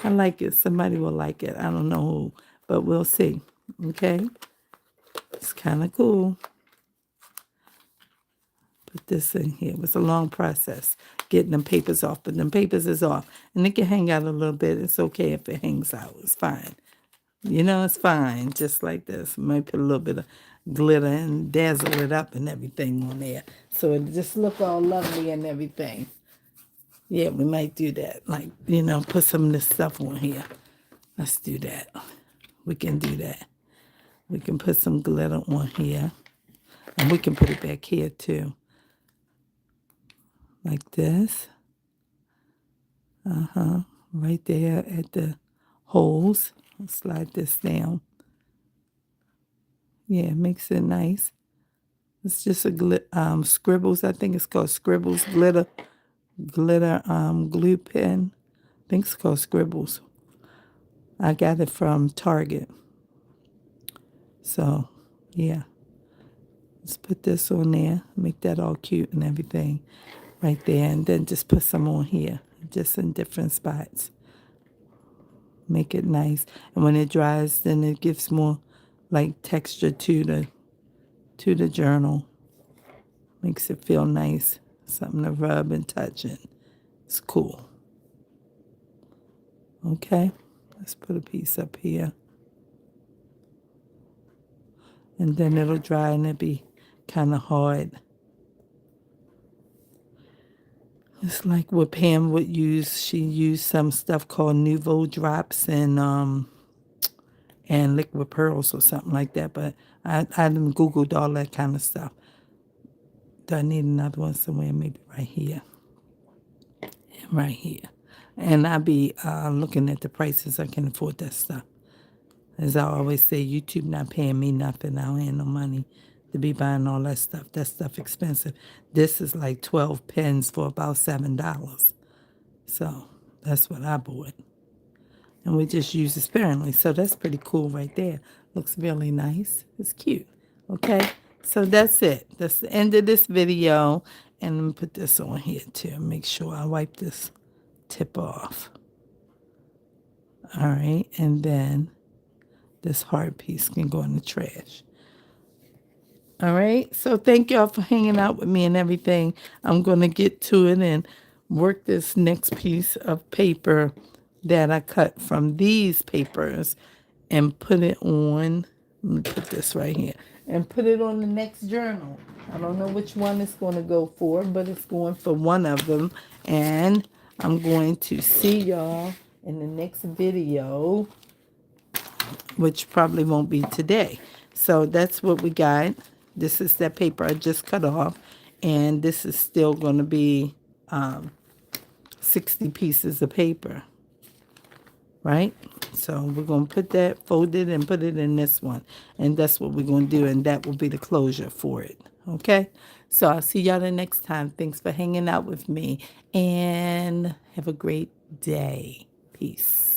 I like it. Somebody will like it. I don't know who, but we'll see. Okay? It's kind of cool. Put this in here. It was a long process getting them papers off, but them papers is off. And it can hang out a little bit. It's okay if it hangs out. It's fine. You know, it's fine, just like this. Might put a little bit of glitter and dazzle it up and everything on there. So it just look all lovely and everything. Yeah, we might do that. Like, you know, put some of this stuff on here. Let's do that. We can do that. We can put some glitter on here. And we can put it back here too. Like this. Right there at the holes. Slide this down. Yeah, it makes it nice. It's just a Scribbles. I think it's called Scribbles glitter glue pen. I think it's called Scribbles. I got it from Target. So, yeah. Let's put this on there. Make that all cute and everything right there. And then just put some on here, just in different spots. Make it nice. And when it dries, then it gives more like texture to the journal. Makes it feel nice. Something to rub and touch it. It's cool. Okay. Let's put a piece up here. And then it'll dry and it'll be kind of hard. It's like what Pam would use. She used some stuff called Nouveau drops and liquid pearls or something like that. But I done Googled all that kind of stuff. Do I need another one somewhere? Maybe right here. And right here. And I be looking at the prices. I can afford that stuff. As I always say, YouTube not paying me nothing. I don't have no money to be buying all that stuff. That stuff expensive. This is like 12 pens for about $7. So that's what I bought. And we just use it sparingly. So that's pretty cool right there. Looks really nice. It's cute. Okay. So that's it. That's the end of this video. And let me put this on here too. Make sure I wipe this tip off. All right. And then this hard piece can go in the trash. All right. So thank y'all for hanging out with me and everything. I'm going to get to it and work this next piece of paper that I cut from these papers and put it on. Let me put this right here and put it on the next journal. I don't know which one it's going to go for, but it's going for one of them. And I'm going to see y'all in the next video, which probably won't be today. So that's what we got. This is that paper I just cut off. And this is still going to be 60 pieces of paper. Right? So we're going to put that, fold it, and put it in this one. And that's what we're going to do. And that will be the closure for it. Okay? So I'll see y'all the next time. Thanks for hanging out with me. And have a great day. Peace.